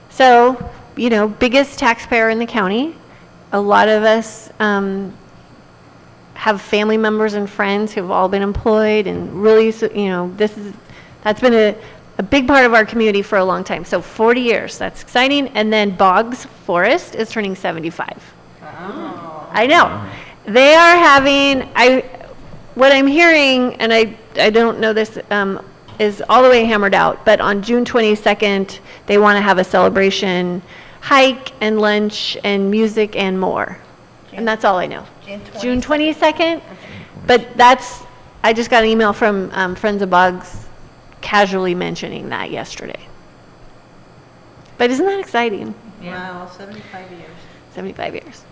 So, you know, biggest taxpayer in the county. A lot of us have family members and friends who have all been employed, and really, you know, that's been a big part of our community for a long time. So 40 years, that's exciting. And then Boggs Forest is turning 75. Oh. I know. They are having, what I'm hearing, and I don't know this, is all the way hammered out, but on June 22nd, they want to have a celebration, hike and lunch and music and more. And that's all I know. June 22nd? But I just got an email from Friends of Boggs casually mentioning that yesterday. But isn't that exciting? Wow, 75 years. 75 years.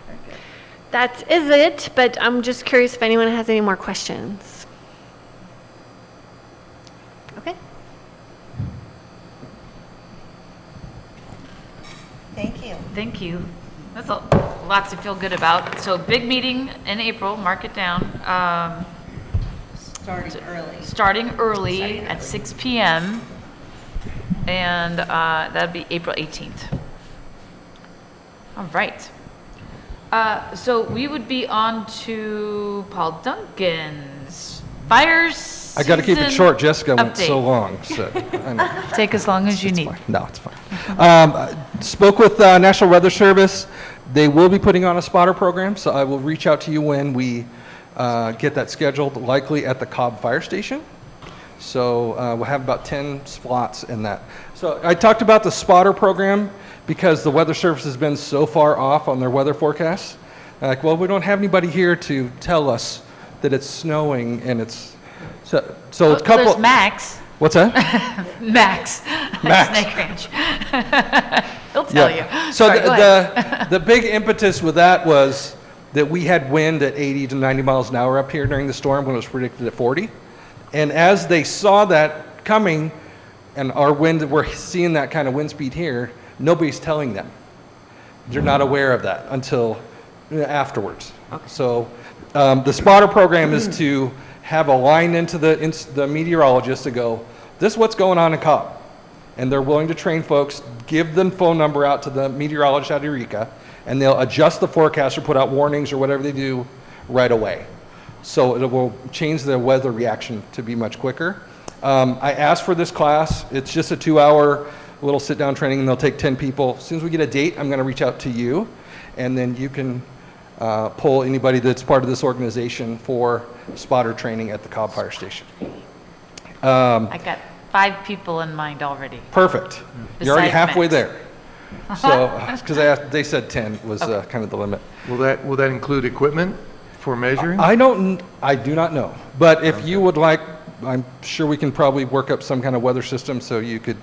That is it, but I'm just curious if anyone has any more questions. Okay. Thank you. Thank you. That's lots to feel good about. So big meeting in April, mark it down. Starting early at 6 p.m. And that'd be April 18th. All right. So we would be on to Paul Duncan's fires. I got to keep it short. Jessica went so update. long. So I know. Take as long as you need. No, it's fine. I spoke with National Weather Service. They will be putting on a spotter program, so I will reach out to you when we get that scheduled, likely at the Cobb Fire Station. So we'll have about 10 slots in that. So I talked about the spotter program because the Weather Service has been so far off on their weather forecasts. Like, well, we don't have anybody here to tell us that it's snowing, and it's so a couple. There's Max. What's that? Max. Max. Snake Ranch. He'll tell you. So Sorry, go ahead. the big impetus with that was that we had wind at 80 to 90 miles an hour up here during the storm when it was predicted at 40. And as they saw that coming, and our wind, we're seeing that kind of wind speed here, nobody's telling them. They're not aware of that until afterwards. Okay. So the spotter program is to have a line into the meteorologist to go, this is what's going on in Cobb. And they're willing to train folks, give them phone number out to the meteorologist at Eureka, and they'll adjust the forecast or put out warnings or whatever they do right away. So it will change the weather reaction to be much quicker. I asked for this class. It's just a 2-hour little sit-down training, and they'll take 10 people. As soon as we get a date, I'm going to reach out to you, and then you can pull anybody that's part of this organization for spotter training at the Cobb Fire Station. I got 5 people in mind already. Perfect. You're already Besides halfway Max. there. So, because they said 10 was kind of the limit. Will that include equipment for measuring? I do not know. But if you would like, I'm sure we can probably work up some kind of weather system so you could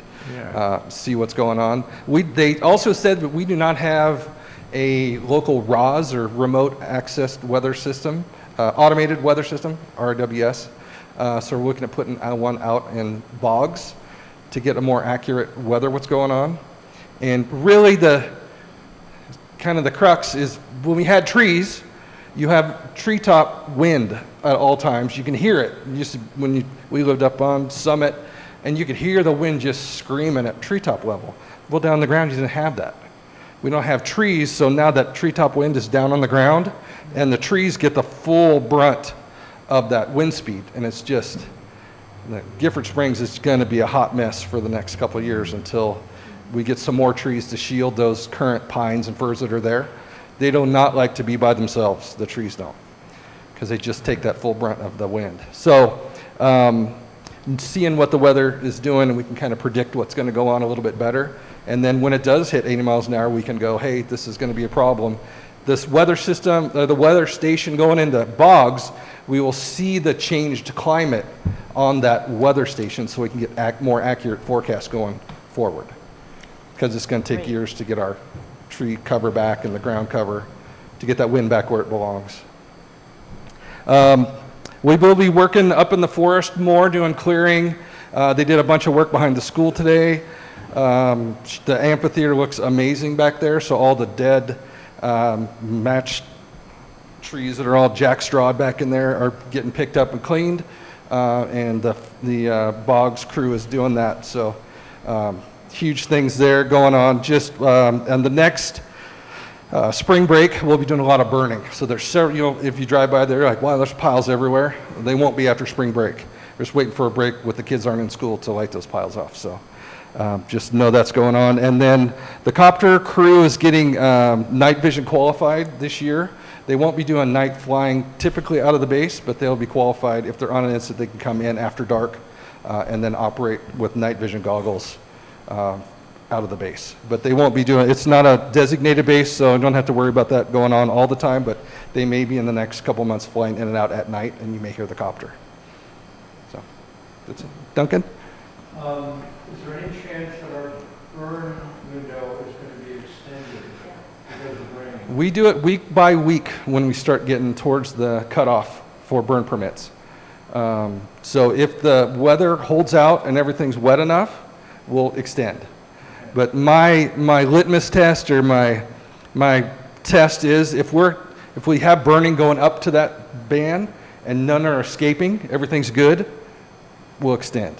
see what's going on. They also said that we do not have a local RAWS, or remote access weather system, automated weather system, RWS. So we're looking at putting one out in Boggs to get a more accurate weather what's going on. And really the crux is when we had trees, you have treetop wind at all times. You can hear it. We lived up on Summit, and you could hear the wind just screaming at treetop level. Well, down on the ground, you didn't have that. We don't have trees, so now that treetop wind is down on the ground, and the trees get the full brunt of that wind speed, and it's just, Gifford Springs is going to be a hot mess for the next couple of years until we get some more trees to shield those current pines and firs that are there. They do not like to be by themselves, the trees don't, because they just take that full brunt of the wind. So seeing what the weather is doing, and we can kind of predict what's going to go on a little bit better. And then when it does hit 80 miles an hour, we can go, hey, this is going to be a problem. This weather system, the weather station going into bogs, we will see the changed climate on that weather station so we can get more accurate forecasts going forward. Because it's going to take years to get our tree cover back and the ground cover to get that wind back where it belongs. We will be working up in the forest more, doing clearing. They did a bunch of work behind the school today. The amphitheater looks amazing back there, so all the dead matched trees that are all jackstrawed back in there are getting picked up and cleaned, and the bogs crew is doing that. So huge things there going on. Just and the next spring break, we'll be doing a lot of burning. So there's several, you know, if you drive by there, you're like, wow, there's piles everywhere. They won't be after spring break. We're just waiting for a break with the kids aren't in school to light those piles off. So just know that's going on. And then the copter crew is getting night vision qualified this year. They won't be doing night flying typically out of the base, but they'll be qualified. If they're on an instant, they can come in after dark and then operate with night vision goggles out of the base. But they won't be doing, it's not a designated base, so you don't have to worry about that going on all the time, but they may be in the next couple months flying in and out at night, and you may hear the copter. So, that's it. Duncan? Is there any chance that our burn window is going to be extended because of rain? We do it week by week when we start getting towards the cutoff for burn permits. So if the weather holds out and everything's wet enough, we'll extend. But my litmus test or my test is if we have burning going up to that band and none are escaping, everything's good, we'll extend.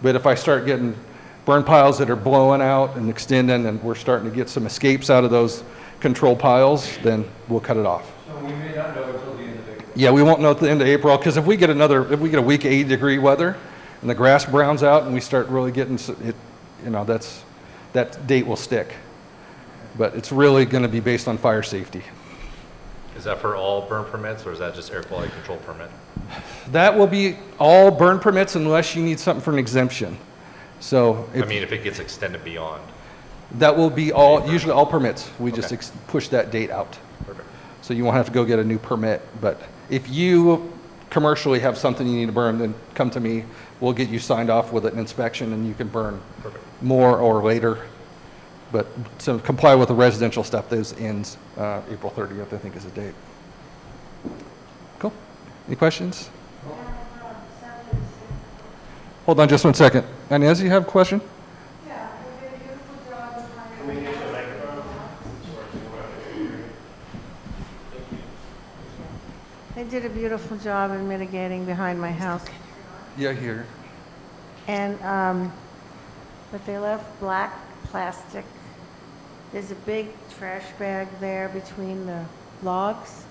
But if I start getting burn piles that are blowing out and extending and we're starting to get some escapes out of those control piles, then we'll cut it off. So we may not know until the end of April. Yeah, we won't know at the end of April, because if we get a week of 80-degree weather and the grass browns out and we start really getting it, you know, that date will stick. But it's really going to be based on fire safety. Is that for all burn permits, or is that just air quality control permit? That will be all burn permits unless you need something for an exemption. So I mean, if it gets extended beyond. that will be usually all permits. We just push that date out. Perfect. So you won't have to go get a new permit. But if you commercially have something you need to burn, then come to me. We'll get you signed off with an inspection and you can burn more or later. But to comply with the residential stuff, those ends April 30th, I think is the date. Cool. Any questions? Hold on just 1 second. Inez, you have a question? Can we get the microphone? They did a beautiful job in mitigating behind my house. Yeah, here. And, but they left black plastic. There's a big trash bag there between the logs.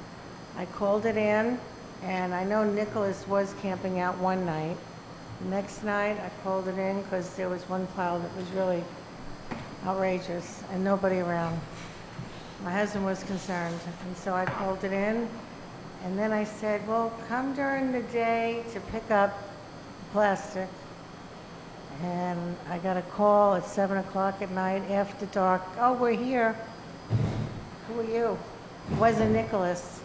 I called it in, and I know Nicholas was camping out one night. The next night, I called it in because there was one pile that was really outrageous and nobody around. My husband was concerned, and so I called it in. And then I said, well, come during the day to pick up plastic. And I got a call at 7 o'clock at night after dark. Oh, we're here. Who are you? It wasn't Nicholas.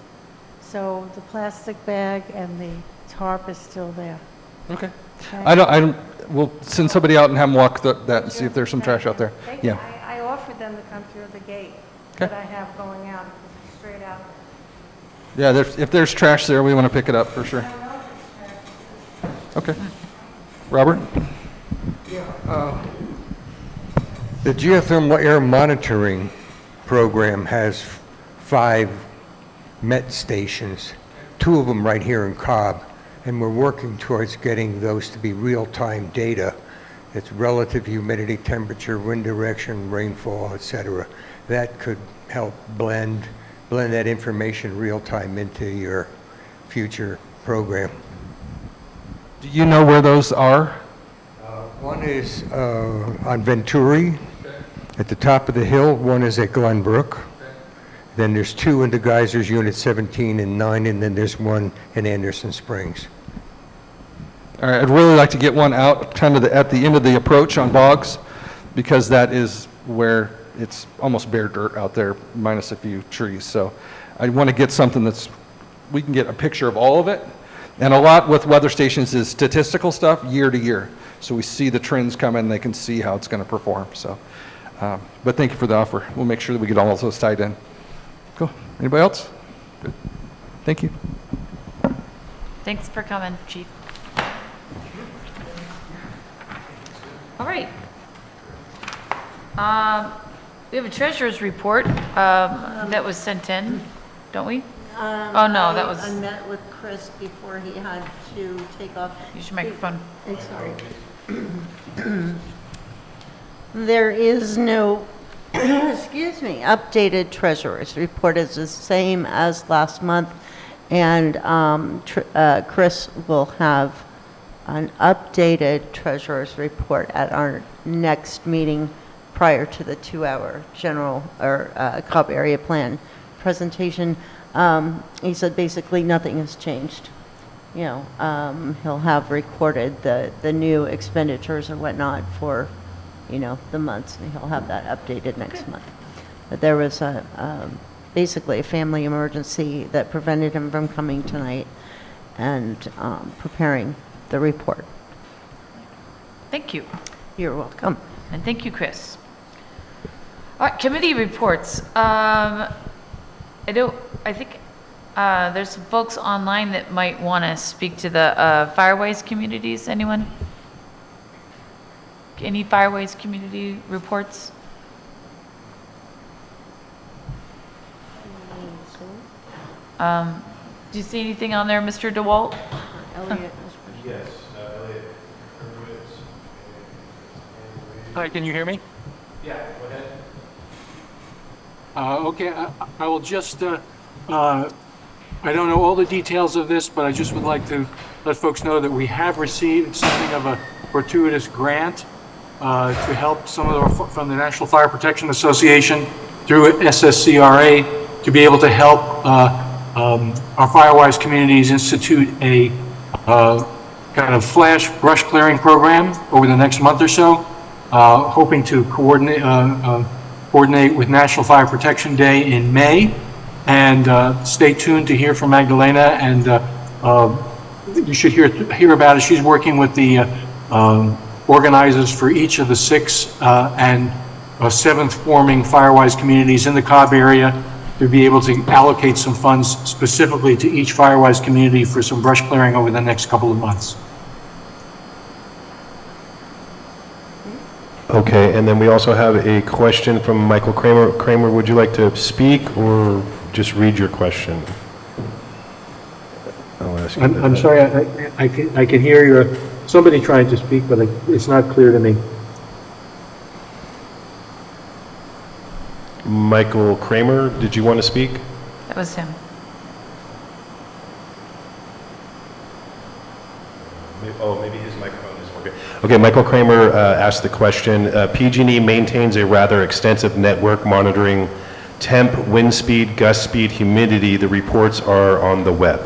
So the plastic bag and the tarp is still there. Okay. We'll send somebody out and have them walk that and see if there's some trash out there. Yeah. I offered them to come through the gate that I have going out, straight out. Yeah, if there's trash there, we want to pick it up for sure. Okay. Robert? The geothermal air monitoring program has 5 MET stations, 2 of them right here in Cobb, and we're working towards getting those to be real-time data It's relative humidity, temperature, wind direction, rainfall, etc. That could help blend that information real time into your future program. Do you know where those are? One is on Venturi, at the top of the hill. One is at Glenbrook. Then there's 2 in the geysers, Unit 17 and 9, and then there's one in Anderson Springs. All right, I'd really like to get one out kind of at the end of the approach on Boggs, because that is where it's almost bare dirt out there, minus a few trees. So I want to get something we can get a picture of all of it. And a lot with weather stations is statistical stuff year to year. So we see the trends come in, they can see how it's going to perform. So, but thank you for the offer. We'll make sure that we get all of those tied in. Cool. Anybody else? Good. Thank you. Thanks for coming, Chief. All right. We have a treasurer's report that was sent in, don't we? Oh, no, that was... I met with Chris before he had to take off. Use your microphone. I'm sorry. There is no, excuse me, updated treasurer's report. Is the same as last month, and Chris will have an updated treasurer's report at our next meeting prior to the 2-hour general or Cobb area plan presentation. He said basically nothing has changed. You know, he'll have recorded the new expenditures or whatnot for, you know, the months, and he'll have that updated next month. But there was basically a family emergency that prevented him from coming tonight and preparing the report. Thank you. You're welcome. And thank you, Chris. All right, committee reports. I think there's some folks online that might want to speak to the Fireways communities. Anyone? Any Fireways community reports? Do you see anything on there, Mr. DeWalt? Elliot. Yes, Elliot. Hi, can you hear me? Yeah, go ahead. Okay, I will just, I don't know all the details of this, but I just would like to let folks know that we have received something of a fortuitous grant to help from the National Fire Protection Association through SSCRA to be able to help our Firewise communities institute a kind of flash brush clearing program over the next month or so, hoping to coordinate with National Fire Protection Day in May. And stay tuned to hear from Magdalena, and you should hear about it. She's working with the organizers for each of the 6 and 7th forming Firewise communities in the Cobb area to be able to allocate some funds specifically to each Firewise community for some brush clearing over the next couple of months. Okay, and then we also have a question from Michael Kramer. Kramer, would you like to speak or just read your question? I'll ask you I'm sorry, I can hear somebody trying to speak, but it's not clear to me. Michael Kramer, did you want to speak? That was him. Maybe his microphone isn't working. Okay, Michael Kramer asked the question, PG&E maintains a rather extensive network monitoring temp, wind speed, gust speed, humidity. The reports are on the web. I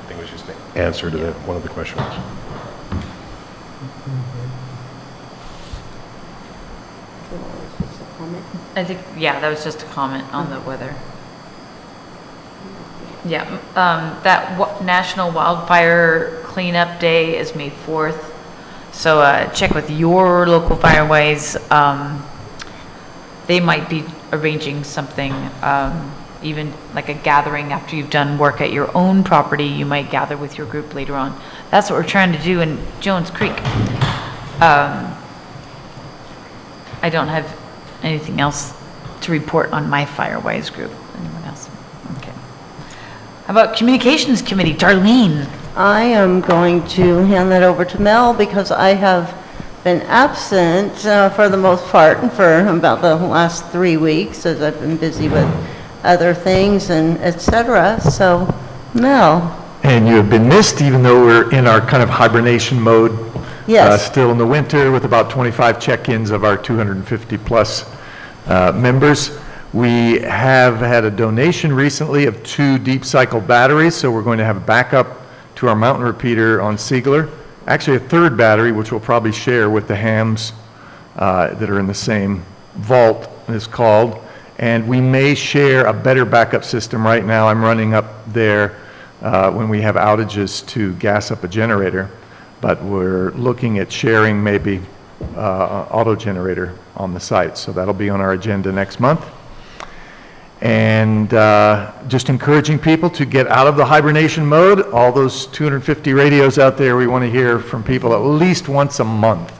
think it was just an answer to one of the questions. I think, yeah, that was just a comment on the weather. Yeah, that National Wildfire Cleanup Day is May 4th. So check with your local fireways. They might be arranging something, even like a gathering after you've done work at your own property. You might gather with your group later on. That's what we're trying to do in Jones Creek. I don't have anything else to report on my Firewise group. Anyone else? Okay. How about Communications Committee? Darlene. I am going to hand that over to Mel because I have been absent for the most part for about the last 3 weeks as I've been busy with other things and et cetera. So, Mel. And you have been missed, even though we're in our kind of hibernation mode. Yes. Still in the winter with about 25 check-ins of our 250 plus members. We have had a donation recently of 2 deep cycle batteries, so we're going to have a backup to our mountain repeater on Siegler. Actually, a 3rd battery, which we'll probably share with the hams that are in the same vault, is called. And we may share a better backup system. Right now, I'm running up there when we have outages to gas up a generator. But we're looking at sharing maybe auto generator on the site. So that'll be on our agenda next month. And just encouraging people to get out of the hibernation mode. All those 250 radios out there, we want to hear from people at least once a month.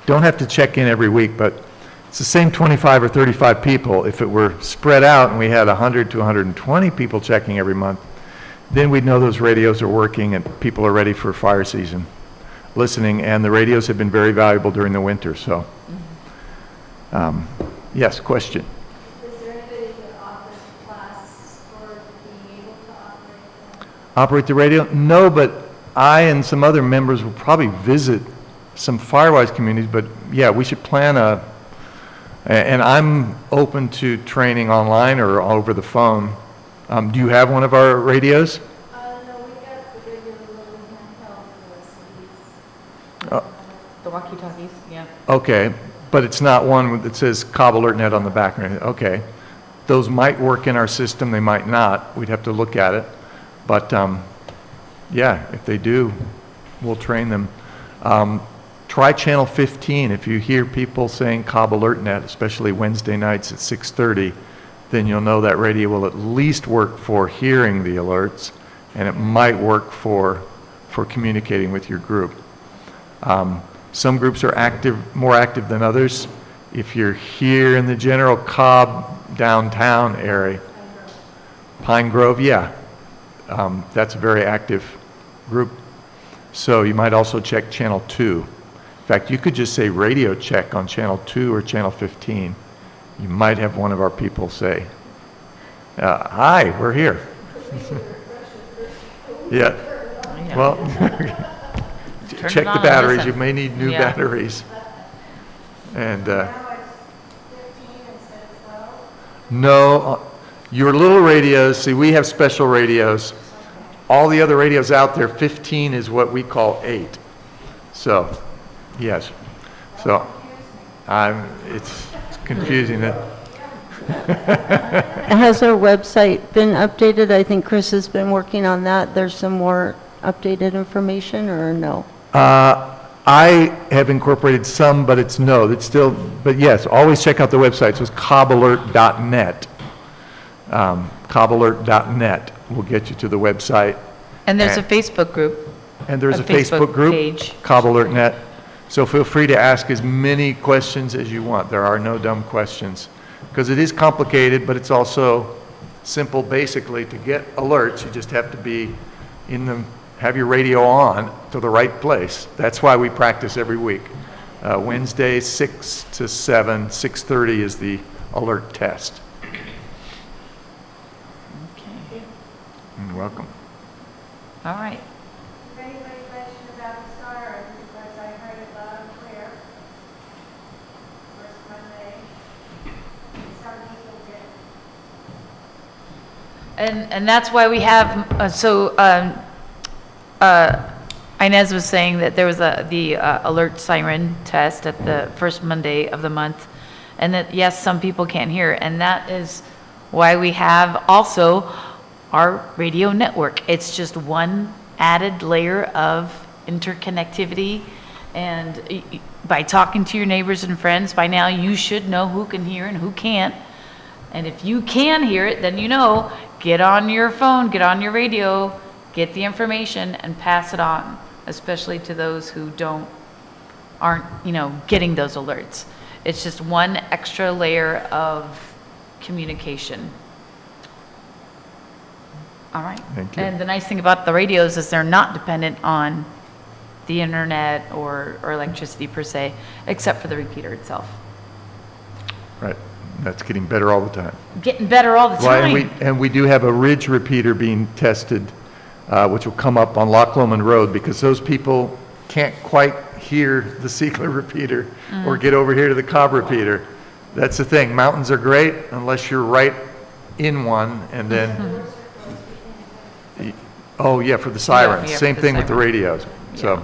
Don't have to check in every week, but it's the same 25 or 35 people. If it were spread out and we had 100 to 120 people checking every month, then we'd know those radios are working and people are ready for fire season listening. And the radios have been very valuable during the winter. So, yes, question. Operate the radio? No, but I and some other members will probably visit some Firewise communities, but yeah, we should plan and I'm open to training online or over the phone. Do you have one of our radios? No, we got the regular little handheld The walkie-talkies, yeah. Okay, but it's not one that says Cobb AlertNet on the back or anything. Okay. Those might work in our system, they might not. We'd have to look at it. But yeah, if they do, we'll train them. Try channel 15. If you hear people saying Cobb AlertNet, especially Wednesday nights at 6:30, then you'll know that radio will at least work for hearing the alerts, and it might work for communicating with your group. Some groups are more active than others. If you're here in the general Cobb downtown area, Pine Grove, yeah. That's a very active group. So you might also check channel 2. In fact, you could just say radio check on channel 2 or channel 15. You might have one of our people say, hi, we're here. Yeah. Well, check the batteries. You may need new batteries. And no, your little radios, see, we have special radios. All the other radios out there, 15 is what we call 8. So, yes. So, it's confusing. Has our website been updated? I think Chris has been working on that. There's some more updated information, or no? I have incorporated some, but it's still, but yes, always check out the website. So it's cobbalert.net. Cobbalert.net will get you to the website. And there's a Facebook group. And there's a Facebook group, page. Cobb AlertNet. So feel free to ask as many questions as you want. There are no dumb questions. Because it is complicated, but it's also simple basically to get alerts. You just have to be have your radio on to the right place. That's why we practice every week. Wednesday, 6 to 7, 6:30 is the alert test. Okay. You're welcome. All right. If anybody questioned about the siren, because I heard it loud and clear, first Monday, some people did. And that's why we have, Inez was saying that there was the alert siren test at the first Monday of the month, and that, yes, some people can't hear, and that is why we have also our radio network. It's just one added layer of interconnectivity, and by talking to your neighbors and friends, by now you should know who can hear and who can't. And if you can hear it, then you know, get on your phone, get on your radio, get the information and pass it on, especially to those who aren't getting those alerts. It's just one extra layer of communication. All right. Thank you. And the nice thing about the radios is they're not dependent on the internet or electricity per se, except for the repeater itself. Right. That's getting better all the time. Getting better all the Well, time. and we do have a ridge repeater being tested, which will come up on Loch Lomond Road, because those people can't quite hear the Siegler repeater or get over here to the Cobb repeater. That's the thing. Mountains are great unless you're right in one, and then, oh yeah, for the sirens. yeah, Same for the thing with the siren. radios. So,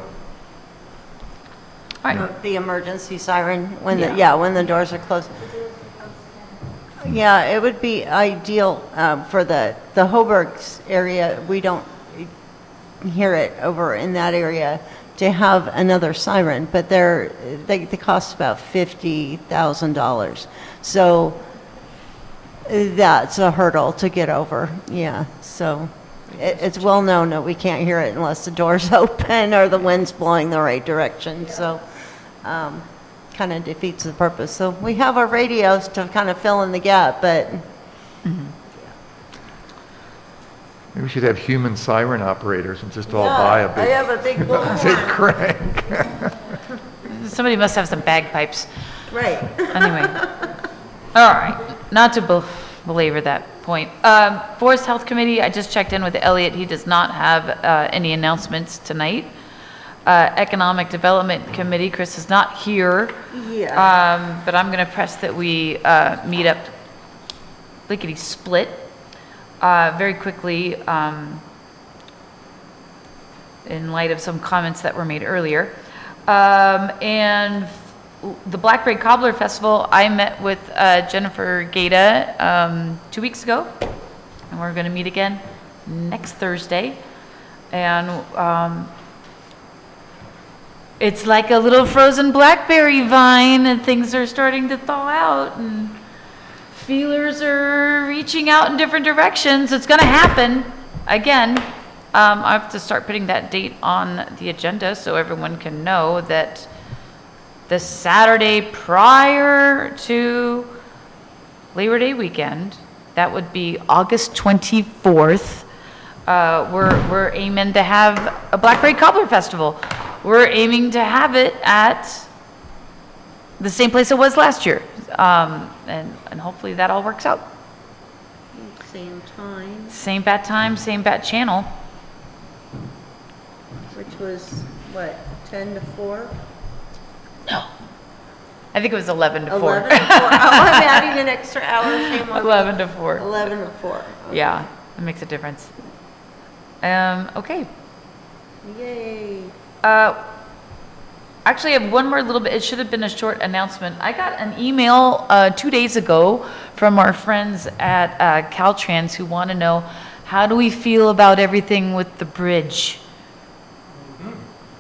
All right. The emergency siren, when Yeah. when the doors are closed. Yeah, it would be ideal for the Hoburgs area. We don't hear it over in that area to have another siren, but they cost about $50,000. So that's a hurdle to get over. Yeah, so it's well known that we can't hear it unless the door's open or the wind's blowing the right direction. So kind of defeats the purpose. So we have our radios to kind of fill in the gap, but maybe we should have human siren operators and just all buy a I big, have a big bullhorn. big crank. Somebody must have some bagpipes. Right. Anyway. All right. Not to belabor that point. Forest Health Committee, I just checked in with Elliot. He does not have any announcements tonight. Economic Development Committee, Chris is not here. Yeah. But I'm going to press that we meet up lickety split very quickly in light of some comments that were made earlier. And the Blackberry Cobbler Festival, I met with Jennifer Gata 2 weeks ago, and we're going to meet again next Thursday. And it's like a little frozen blackberry vine, and things are starting to thaw out, and feelers are reaching out in different directions. It's going to happen again. I have to start putting that date on the agenda so everyone can know that the Saturday prior to Labor Day weekend, that would be August 24th, we're aiming to have a Blackberry Cobbler Festival. We're aiming to have it at the same place it was last year. And hopefully that all works out. Same time, Same bat time, same bat channel. which was, what, 10 to 4? No. I think it was 11 to 4. 11 to 4. Oh, I'm adding an extra hour. Shame on me. 11 to 4. 11 to 4. Okay. Yeah, it makes a difference. Okay. Yay. Actually, I have one more little bit. It should have been a short announcement. I got an email 2 days ago from our friends at Caltrans who want to know, how do we feel about everything with the bridge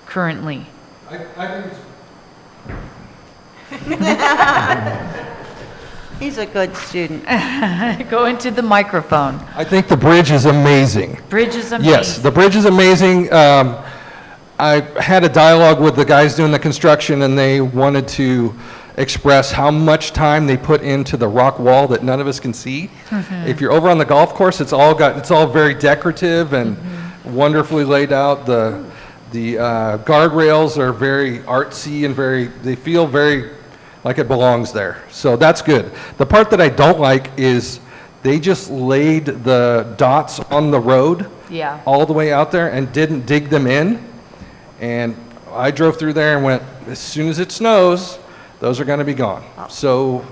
currently? I think it's He's a good student. Go into the microphone. I think the bridge is amazing. Bridge is amazing. Yes, the bridge is amazing. I had a dialogue with the guys doing the construction, and they wanted to express how much time they put into the rock wall that none of us can see. If you're over on the golf course, it's all very decorative and wonderfully laid out. The guardrails are very artsy and they feel very like it belongs there. So that's good. The part that I don't like is they just laid the dots on the road Yeah. all the way out there and didn't dig them in. And I drove through there and went, as soon as it snows, those are going to be gone. So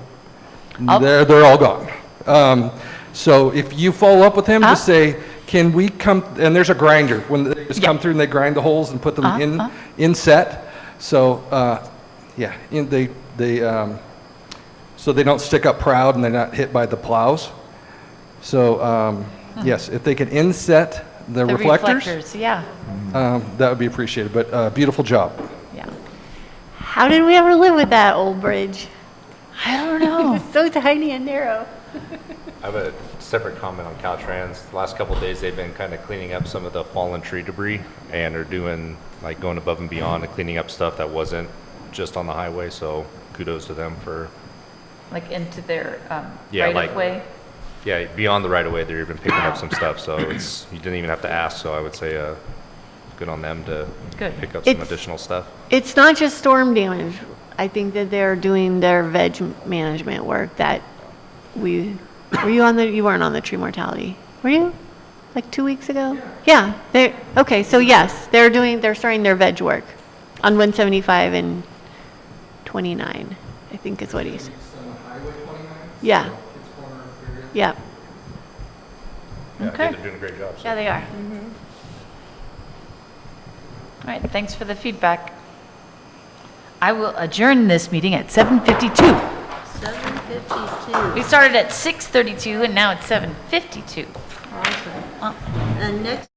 they're all gone. So if you follow up with him, just say, can we come, and there's a grinder, when they just come through and they grind the holes and put them in set. So, so they don't stick up proud and they're not hit by the plows. So, yes, if they could inset the reflectors, yeah. that would be appreciated, but beautiful job. Yeah. How did we ever live with that old bridge? I don't know. It's so tiny and narrow. I have a separate comment on Caltrans. The last couple of days, they've been kind of cleaning up some of the fallen tree debris and are doing, like, going above and beyond and cleaning up stuff that wasn't just on the highway, so kudos to them for... Like into their Yeah, right like- of way? yeah, beyond the right of way, they're even picking up some stuff, so it's, you didn't even have to ask, so I would say, good on them to Good. pick up some It's- additional stuff. It's not just storm damage. I think that they're doing their veg management work that were you you weren't on the tree mortality, were you? Like 2 weeks ago? Yeah, okay, so yes, they're starting their veg work on 175 and 29, I think is what he's. Yeah. Yeah. Yeah, I Okay. think they're doing a great job. so. Yeah, they are. All right, thanks for the feedback. I will adjourn this meeting at 7:52. 7:52. We started at 6:32 and now it's 7:52. Awesome. And next